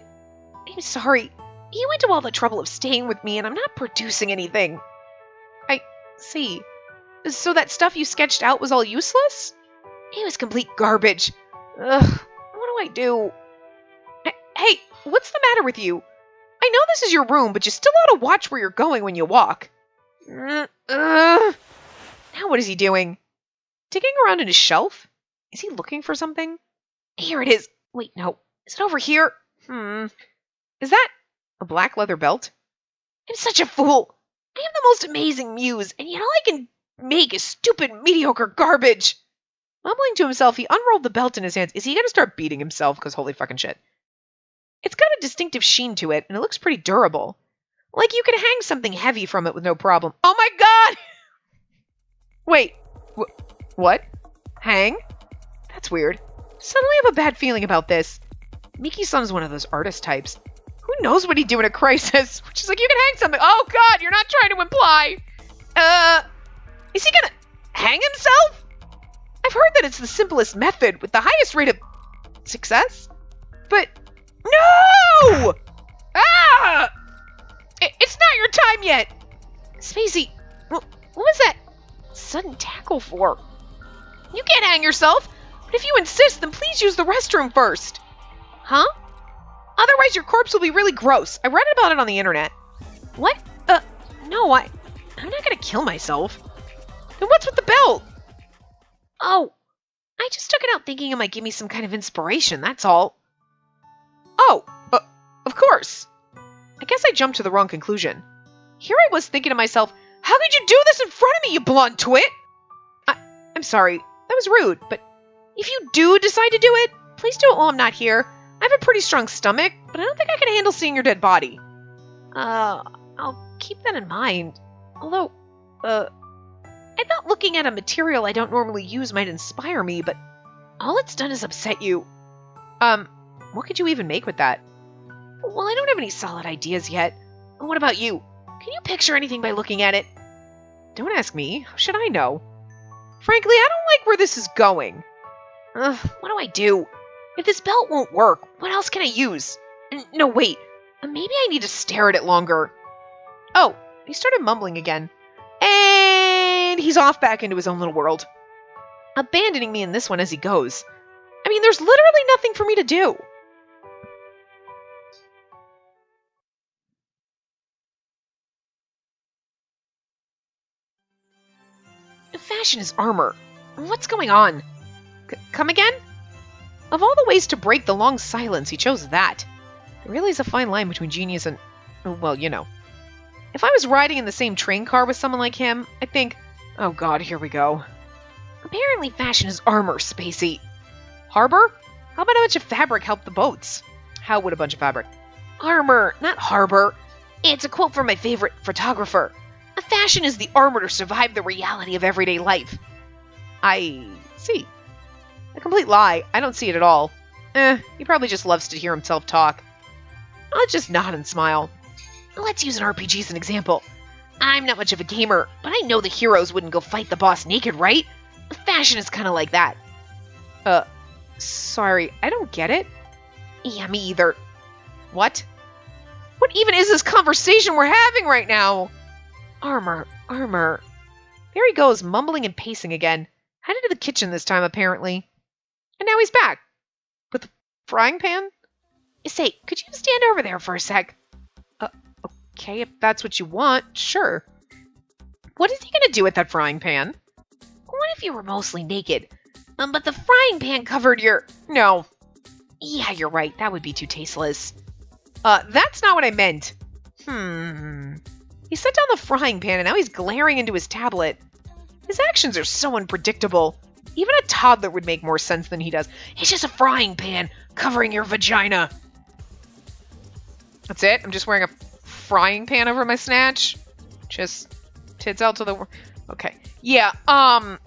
Speaker 1: I'm sorry. You went to all the trouble of staying with me, and I'm not producing anything. I see. So that stuff you sketched out was all useless? It was complete garbage. Ugh, what do I do? Hey, what's the matter with you? I know this is your room, but you still ought to watch where you're going when you walk. Now what is he doing? Digging around in his shelf? Is he looking for something? Here it is. Wait, no. Is it over here? Is that a black leather belt? I'm such a fool. I am the most amazing muse, and yet all I can make is stupid, mediocre garbage. Mumbling to himself, he unrolled the belt in his hands. Is he going to start beating himself? Because holy fucking shit. It's got a distinctive sheen to it, and it looks pretty durable. Like you could hang something heavy from it with no problem. Oh my god! Wait. What? Hang? That's weird. Suddenly I have a bad feeling about this. Miki-san is one of those artist types. Who knows what he'd do in a crisis? Which is like, you can hang something. Oh god, you're not trying to imply. Is he gonna hang himself? I've heard that it's the simplest method with the highest rate of success. But no! Ah! It's not your time yet. Spacey, what was that sudden tackle for? You can't hang yourself. But if you insist, then please use the restroom first. Huh? Otherwise your corpse will be really gross. I read about it on the internet. What? No, I'm not gonna kill myself. Then what's with the belt? Oh, I just took it out thinking it might give me some kind of inspiration, that's all. Oh, of course. I guess I jumped to the wrong conclusion. Here I was thinking to myself, how could you do this in front of me, you blonde twit? I'm sorry, that was rude, but if you do decide to do it, please do it while I'm not here. I have a pretty strong stomach, but I don't think I can handle seeing your dead body. I'll keep that in mind. Although, I thought looking at a material I don't normally use might inspire me, but all it's done is upset you. What could you even make with that? Well, I don't have any solid ideas yet. What about you? Can you picture anything by looking at it? Don't ask me. How should I know? Frankly, I don't like where this is going. What do I do? If this belt won't work, what else can I use? No, wait. Maybe I need to stare at it longer. Oh, he started mumbling again. And he's off back into his own little world. Abandoning me in this one as he goes. I mean, there's literally nothing for me to do. Fashion is armor. What's going on? Come again? Of all the ways to break the long silence, he chose that. There really is a fine line between genius and, well, you know. If I was riding in the same train car with someone like him, I'd think, oh god, here we go. Apparently fashion is armor, Spacey. Harbor? How about a bunch of fabric help the boats? How would a bunch of fabric? Armor, not harbor. It's a quote from my favorite photographer. A fashion is the armor to survive the reality of everyday life. I see. A complete lie. I don't see it at all. He probably just loves to hear himself talk. I'll just nod and smile. Let's use an RPG as an example. I'm not much of a gamer, but I know the heroes wouldn't go fight the boss naked, right? Fashion is kind of like that. Sorry, I don't get it. Yeah, me either. What? What even is this conversation we're having right now? Armor. There he goes, mumbling and pacing again. Headed to the kitchen this time, apparently. And now he's back. With the frying pan? Say, could you stand over there for a sec? Okay, if that's what you want, sure. What is he gonna do with that frying pan? What if you were mostly naked? But the frying pan covered your... No. Yeah, you're right, that would be too tasteless. That's not what I meant. He set down the frying pan and now he's glaring into his tablet. His actions are so unpredictable. Even a toddler would make more sense than he does. It's just a frying pan covering your vagina. That's it? I'm just wearing a frying pan over my snatch? Just tits out to the... Okay. Yeah,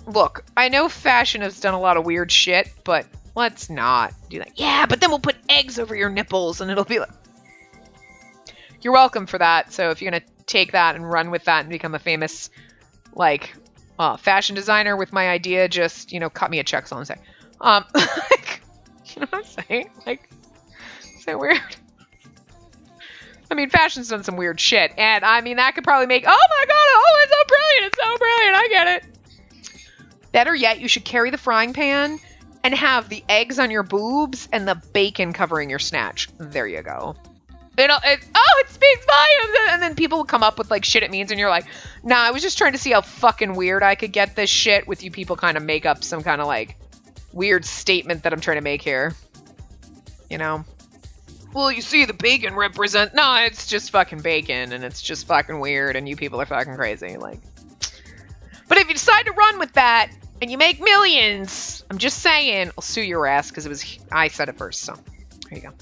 Speaker 1: look, I know fashion has done a lot of weird shit, but let's not do that. Yeah, but then we'll put eggs over your nipples and it'll be like... You're welcome for that. So if you're going to take that and run with that and become a famous, like, fashion designer with my idea, just, you know, cut me a check, so I'm saying. Like, you know what I'm saying? Like, is that weird? I mean, fashion's done some weird shit, and I mean, that could probably make, oh my god, oh, it's so brilliant, I get it. Better yet, you should carry the frying pan and have the eggs on your boobs and the bacon covering your snatch. There you go. It speaks volumes, and then people will come up with like shit it means, and you're like, nah, I was just trying to see how fucking weird I could get this shit with you people kind of make up some kind of like weird statement that I'm trying to make here. You know? Well, you see, the bacon represent... No, it's just fucking bacon, and it's just fucking weird, and you people are fucking crazy, like... But if you decide to run with that, and you make millions, I'm just saying, I'll sue your ass, because it was... I said it first, so... There you go.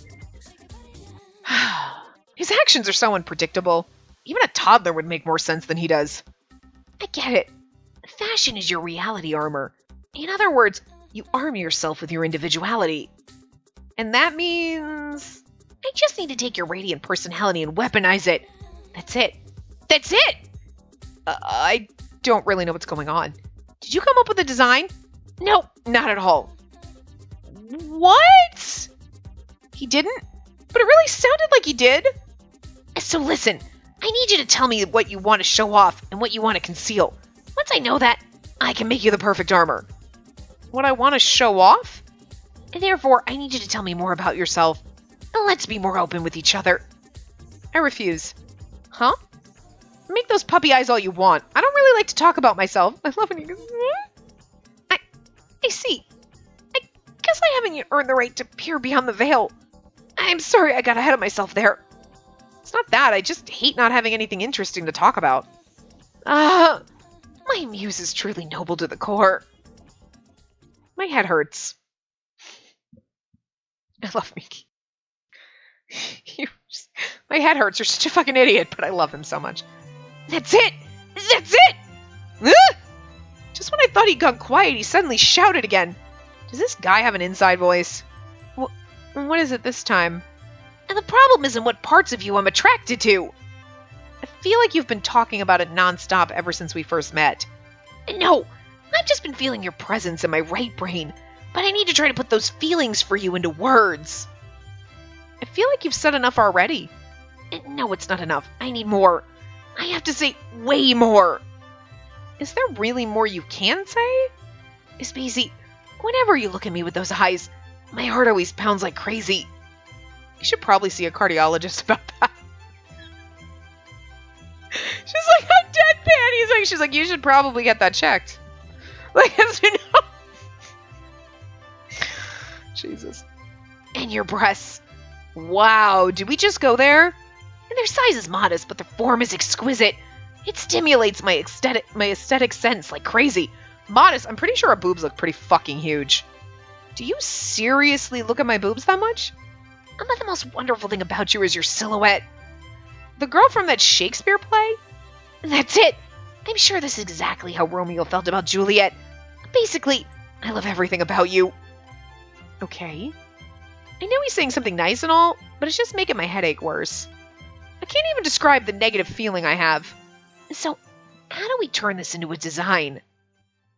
Speaker 1: His actions are so unpredictable. Even a toddler would make more sense than he does. I get it. Fashion is your reality armor. In other words, you arm yourself with your individuality. And that means... I just need to take your radiant personality and weaponize it. That's it. That's it! I don't really know what's going on. Did you come up with a design? No, not at all. What? He didn't? But it really sounded like he did. So listen, I need you to tell me what you want to show off and what you want to conceal. Once I know that, I can make you the perfect armor. What I want to show off? And therefore, I need you to tell me more about yourself. Let's be more open with each other. I refuse. Huh? Make those puppy eyes all you want. I don't really like to talk about myself. I love when you go... I see. I guess I haven't yet earned the right to peer beyond the veil. I'm sorry I got ahead of myself there. It's not that. I just hate not having anything interesting to talk about. My muse is truly noble to the core. My head hurts. I love Miki. My head hurts. You're such a fucking idiot, but I love him so much. That's it! That's it! Just when I thought he'd gone quiet, he suddenly shouted again. Does this guy have an inside voice? What is it this time? And the problem isn't what parts of you I'm attracted to. I feel like you've been talking about it nonstop ever since we first met. No, I've just been feeling your presence in my right brain, but I need to try to put those feelings for you into words. I feel like you've said enough already. No, it's not enough. I need more. I have to say way more. Is there really more you can say? Spacey, whenever you look at me with those eyes, my heart always pounds like crazy. You should probably see a cardiologist about that. She's like, I'm deadpan. She's like, you should probably get that checked. Like, as you know. Jesus. And your breasts. Wow, did we just go there? And their size is modest, but their form is exquisite. It stimulates my aesthetic sense like crazy. Modest, I'm pretty sure our boobs look pretty fucking huge. Do you seriously look at my boobs that much? But the most wonderful thing about you is your silhouette. The girl from that Shakespeare play? That's it. I'm sure this is exactly how Romeo felt about Juliet. Basically, I love everything about you. Okay. I know he's saying something nice and all, but it's just making my headache worse. I can't even describe the negative feeling I have. So, how do we turn this into a design?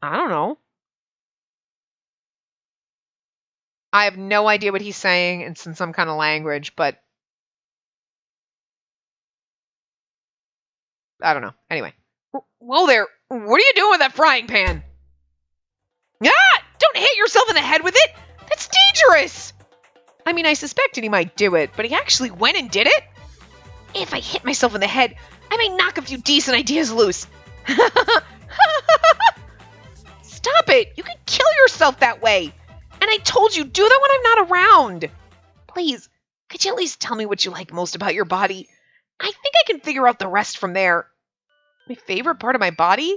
Speaker 1: I don't know. I have no idea what he's saying. It's in some kind of language, but I don't know. Anyway. Whoa there. What are you doing with that frying pan? Ah! Don't hit yourself in the head with it! That's dangerous! I mean, I suspected he might do it, but he actually went and did it? If I hit myself in the head, I may knock a few decent ideas loose. Stop it! You can kill yourself that way! And I told you, do that when I'm not around! Please, could you at least tell me what you like most about your body? I think I can figure out the rest from there. My favorite part of my body?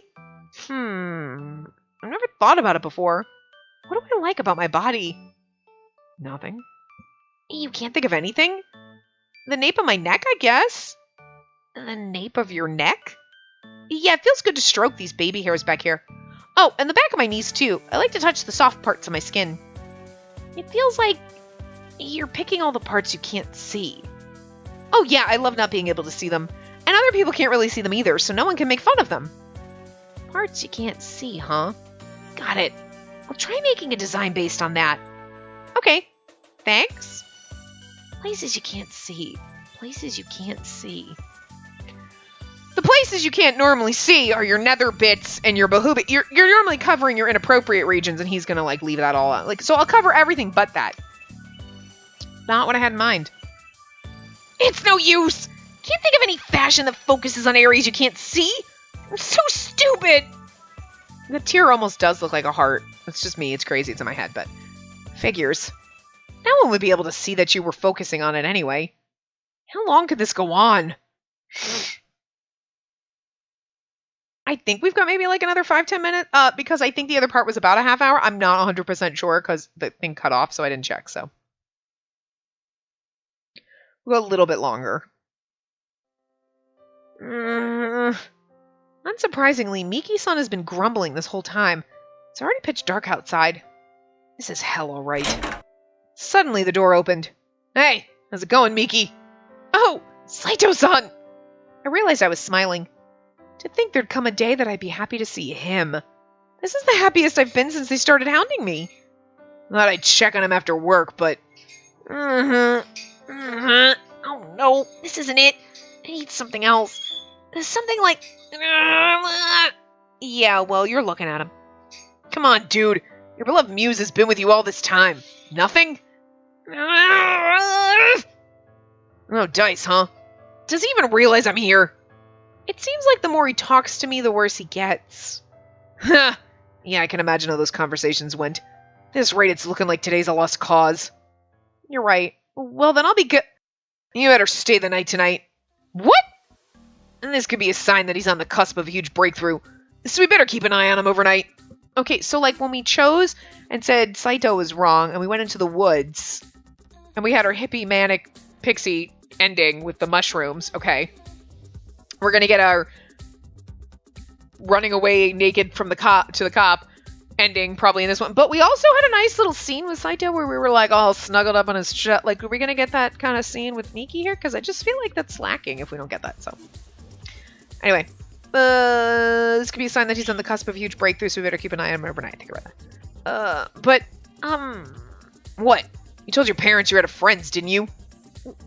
Speaker 1: I've never thought about it before. What do I like about my body? Nothing. You can't think of anything? The nape of my neck, I guess. The nape of your neck? Yeah, it feels good to stroke these baby hairs back here. Oh, and the back of my knees, too. I like to touch the soft parts of my skin. It feels like you're picking all the parts you can't see. Oh, yeah, I love not being able to see them. And other people can't really see them either, so no one can make fun of them. Parts you can't see, huh? Got it. I'll try making a design based on that. Okay. Thanks. Places you can't see. Places you can't see. The places you can't normally see are your nether bits and your bahooba. You're normally covering your inappropriate regions, and he's gonna leave that all out. So I'll cover everything but that. Not what I had in mind. It's no use. Can't think of any fashion that focuses on areas you can't see. I'm so stupid. The tear almost does look like a heart. It's just me. It's crazy. It's in my head, but figures. No one would be able to see that you were focusing on it anyway. How long could this go on? I think we've got maybe another 5-10 minutes, because I think the other part was about a half hour. I'm not 100% sure because the thing cut off, so I didn't check, so. We'll go a little bit longer. Unsurprisingly, Miki-san has been grumbling this whole time. It's already pitch dark outside. This is hell, all right. Suddenly, the door opened. Hey, how's it going, Miki? Oh, Saito-san! I realized I was smiling. To think there'd come a day that I'd be happy to see him. This is the happiest I've been since they started hounding me. Thought I'd check on him after work, but... Oh no, this isn't it. I need something else. Something like... Yeah, well, you're looking at him. Come on, dude. Your beloved muse has been with you all this time. Nothing? No dice, huh? Does he even realize I'm here? It seems like the more he talks to me, the worse he gets. Yeah, I can imagine how those conversations went. At this rate, it's looking like today's a lost cause. You're right. Well, then I'll be good. You better stay the night tonight. What? And this could be a sign that he's on the cusp of a huge breakthrough. So we better keep an eye on him overnight. Okay, so when we chose and said Saito was wrong, and we went into the woods, and we had our hippie manic pixie ending with the mushrooms, okay. We're gonna get our running away naked from the cop to the cop ending probably in this one. But we also had a nice little scene with Saito where we were all snuggled up on his chest. Are we gonna get that kind of scene with Miki here? Because I just feel like that's lacking if we don't get that, so. Anyway. This could be a sign that he's on the cusp of a huge breakthrough, so we better keep an eye on him overnight. I think about that. What? You told your parents you're at a friend's, didn't you?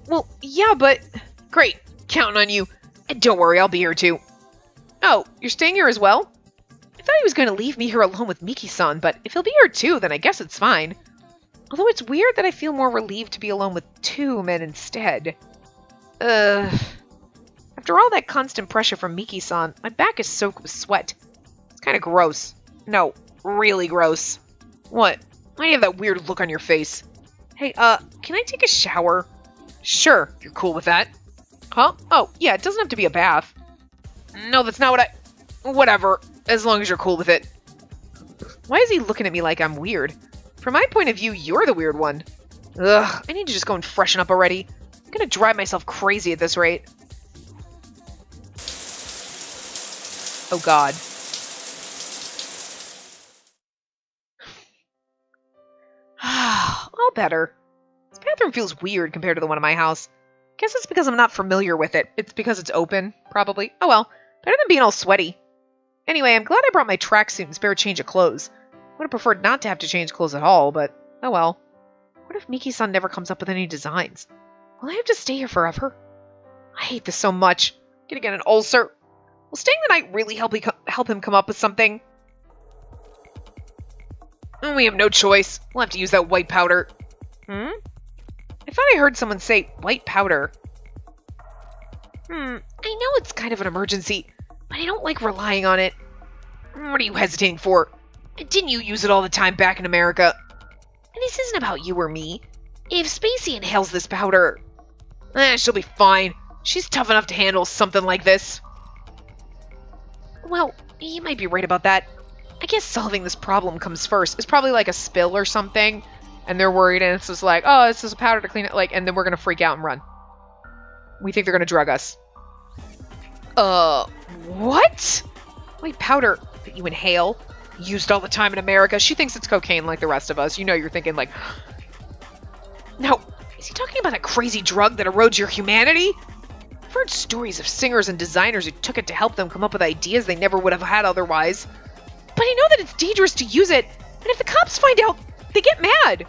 Speaker 1: Well, yeah, but... Great. Counting on you. And don't worry, I'll be here too. Oh, you're staying here as well? I thought he was going to leave me here alone with Miki-san, but if he'll be here too, then I guess it's fine. Although it's weird that I feel more relieved to be alone with two men instead. After all that constant pressure from Miki-san, my back is soaked with sweat. It's kind of gross. No, really gross. What? Why do you have that weird look on your face? Hey, can I take a shower? Sure, if you're cool with that. Huh? Oh, yeah, it doesn't have to be a bath. No, that's not what I... Whatever, as long as you're cool with it. Why is he looking at me like I'm weird? From my point of view, you're the weird one. Ugh, I need to just go and freshen up already. I'm gonna drive myself crazy at this rate. Oh, God. All better. This bathroom feels weird compared to the one in my house. Guess it's because I'm not familiar with it. It's because it's open, probably. Oh well, better than being all sweaty. Anyway, I'm glad I brought my tracksuit and spare change of clothes. Would have preferred not to have to change clothes at all, but oh well. What if Miki-san never comes up with any designs? Will I have to stay here forever? I hate this so much. I'm gonna get an ulcer. Will staying the night really help him come up with something? We have no choice. We'll have to use that white powder. I thought I heard someone say white powder. I know it's kind of an emergency, but I don't like relying on it. What are you hesitating for? Didn't you use it all the time back in America? And this isn't about you or me. If Spacey inhales this powder... she'll be fine. She's tough enough to handle something like this. Well, you might be right about that. I guess solving this problem comes first. It's probably like a spill or something, and they're worried, and it's just like, oh, this is a powder to clean it, and then we're gonna freak out and run. We think they're gonna drug us. What? White powder that you inhale, used all the time in America. She thinks it's cocaine like the rest of us. You know, you're thinking like, now, is he talking about that crazy drug that erodes your humanity? I've heard stories of singers and designers who took it to help them come up with ideas they never would have had otherwise. But I know that it's dangerous to use it, and if the cops find out, they get mad.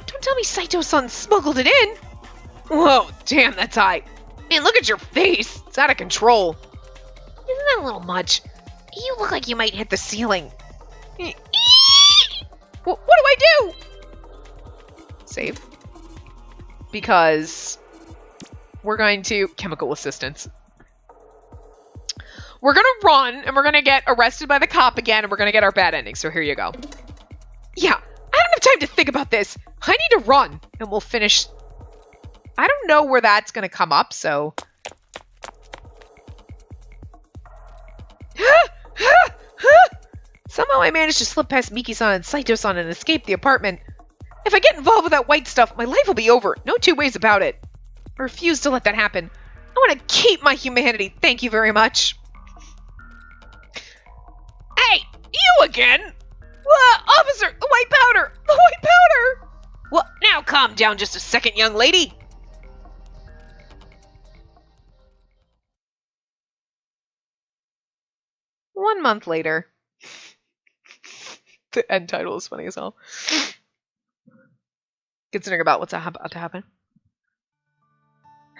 Speaker 1: Don't tell me Saito-san smuggled it in. Whoa, damn, that's high. Man, look at your face. It's out of control. Isn't that a little much? You look like you might hit the ceiling. What do I do? Save. Because we're going to chemical assistance. We're going to run, and we're going to get arrested by the cop again, and we're going to get our bad ending. So here you go. Yeah, I don't have time to think about this. I need to run, and we'll finish. I don't know where that's going to come up, so. Somehow I managed to slip past Miki-san and Saito-san and escape the apartment. If I get involved with that white stuff, my life will be over. No two ways about it. I refuse to let that happen. I want to keep my humanity. Thank you very much. Hey, you again? Officer, the white powder! The white powder! Well, now calm down just a second, young lady. One month later. The end title is funny as hell. Considering about what's about to happen.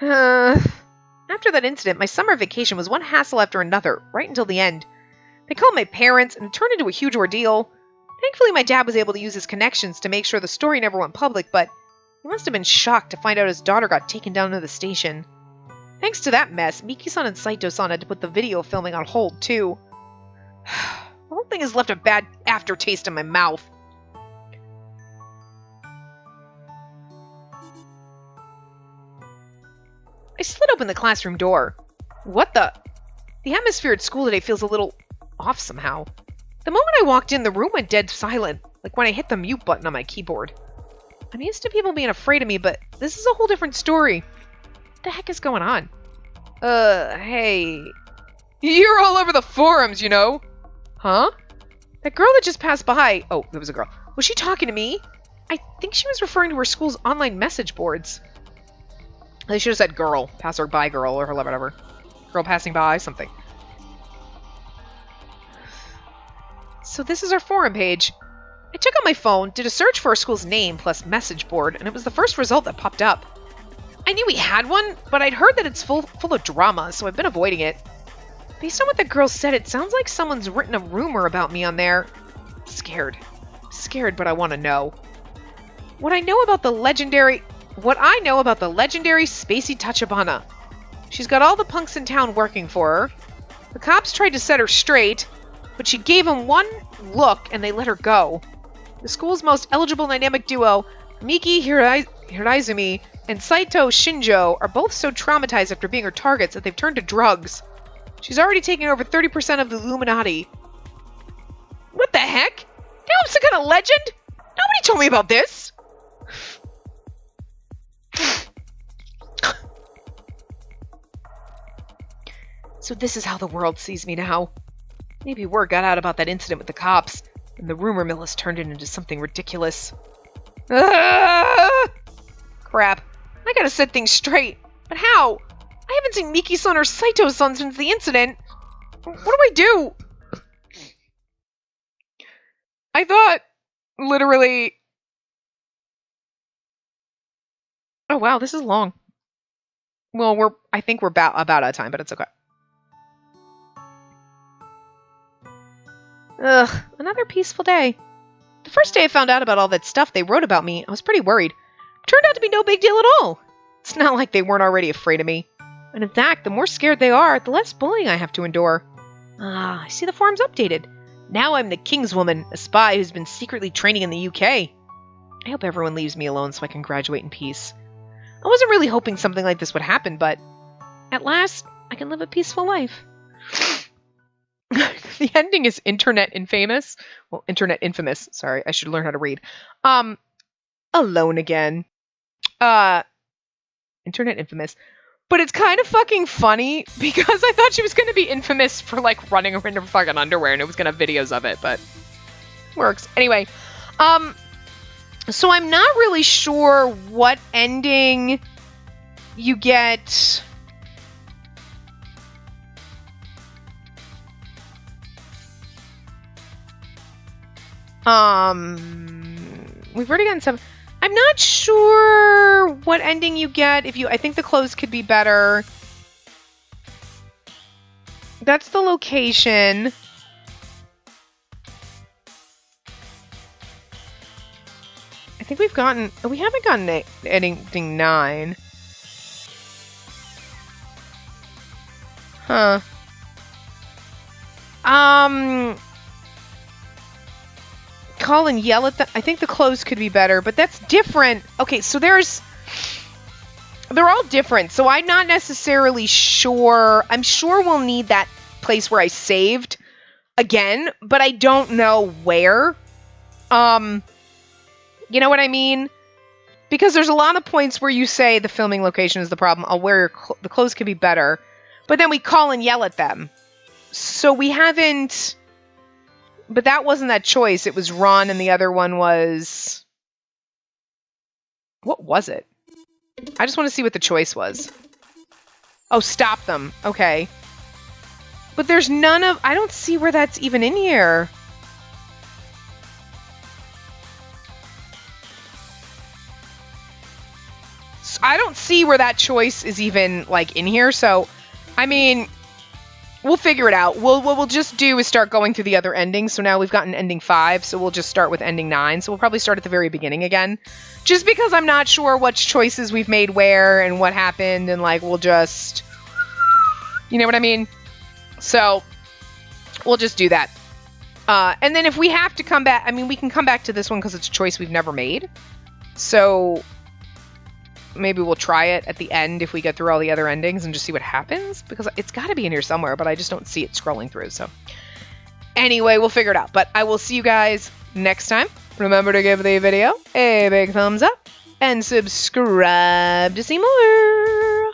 Speaker 1: After that incident, my summer vacation was one hassle after another, right until the end. They called my parents, and it turned into a huge ordeal. Thankfully, my dad was able to use his connections to make sure the story never went public, but he must have been shocked to find out his daughter got taken down to the station. Thanks to that mess, Miki-san and Saito-san had to put the video filming on hold, too. The whole thing has left a bad aftertaste in my mouth. I slid open the classroom door. What the? The atmosphere at school today feels a little off somehow. The moment I walked in, the room went dead silent, like when I hit the mute button on my keyboard. I'm used to people being afraid of me, but this is a whole different story. What the heck is going on? Hey. You're all over the forums, you know. Huh? That girl that just passed by. Oh, there was a girl. Was she talking to me? I think she was referring to her school's online message boards. They should have said girl. Passerby girl or whatever. Girl passing by, something. So this is our forum page. I took out my phone, did a search for our school's name plus message board, and it was the first result that popped up. I knew we had one, but I'd heard that it's full of drama, so I've been avoiding it. Based on what the girl said, it sounds like someone's written a rumor about me on there. I'm scared. Scared, but I want to know. What I know about the legendary Spacey Tachibana. She's got all the punks in town working for her. The cops tried to set her straight, but she gave them one look and they let her go. The school's most eligible dynamic duo, Miki Hiraizumi and Saito Shinjo, are both so traumatized after being her targets that they've turned to drugs. She's already taken over 30% of the Illuminati. What the heck? Now I'm some kind of legend? Nobody told me about this. So this is how the world sees me now. Maybe word got out about that incident with the cops, and the rumor mill has turned it into something ridiculous. Crap. I gotta set things straight. But how? I haven't seen Miki-san or Saito-san since the incident. What do I do? I thought, literally... Oh wow, this is long. Well, I think we're about out of time, but it's okay. Ugh, another peaceful day. The first day I found out about all that stuff they wrote about me, I was pretty worried. It turned out to be no big deal at all. It's not like they weren't already afraid of me. And in fact, the more scared they are, the less bullying I have to endure. I see the forum's updated. Now I'm the Kingswoman, a spy who's been secretly training in the UK. I hope everyone leaves me alone so I can graduate in peace. I wasn't really hoping something like this would happen, but At last, I can live a peaceful life. The ending is internet infamous. Well, internet infamous. Sorry, I should learn how to read. Alone again. Internet infamous. But it's kind of fucking funny because I thought she was going to be infamous for like running around in her fucking underwear and it was going to have videos of it, but works. Anyway, so I'm not really sure what ending you get. We've already gotten some. I'm not sure what ending you get if you. I think the clothes could be better. That's the location. I think we've gotten. We haven't gotten ending 9. Huh. Call and yell at them. I think the clothes could be better, but that's different. Okay, so they're all different. So I'm not necessarily sure. I'm sure we'll need that place where I saved again, but I don't know where. You know what I mean? Because there's a lot of points where you say the filming location is the problem. I'll wear the clothes could be better, but then we call and yell at them. So we haven't. But that wasn't that choice. It was run, and the other one was... What was it? I just want to see what the choice was. Oh, stop them. Okay. But there's none of... I don't see where that's even in here. I don't see where that choice is even, like, in here. So, I mean... We'll figure it out. What we'll just do is start going through the other endings. So now we've gotten ending 5, so we'll just start with ending 9. So we'll probably start at the very beginning again. Just because I'm not sure what choices we've made where and what happened, and like we'll just... You know what I mean? So we'll just do that. And then if we have to come back... I mean, we can come back to this one because it's a choice we've never made. So... Maybe we'll try it at the end if we get through all the other endings and just see what happens. Because it's got to be in here somewhere, but I just don't see it scrolling through. So anyway, we'll figure it out. But I will see you guys next time. Remember to give the video a big thumbs up and subscribe to see more.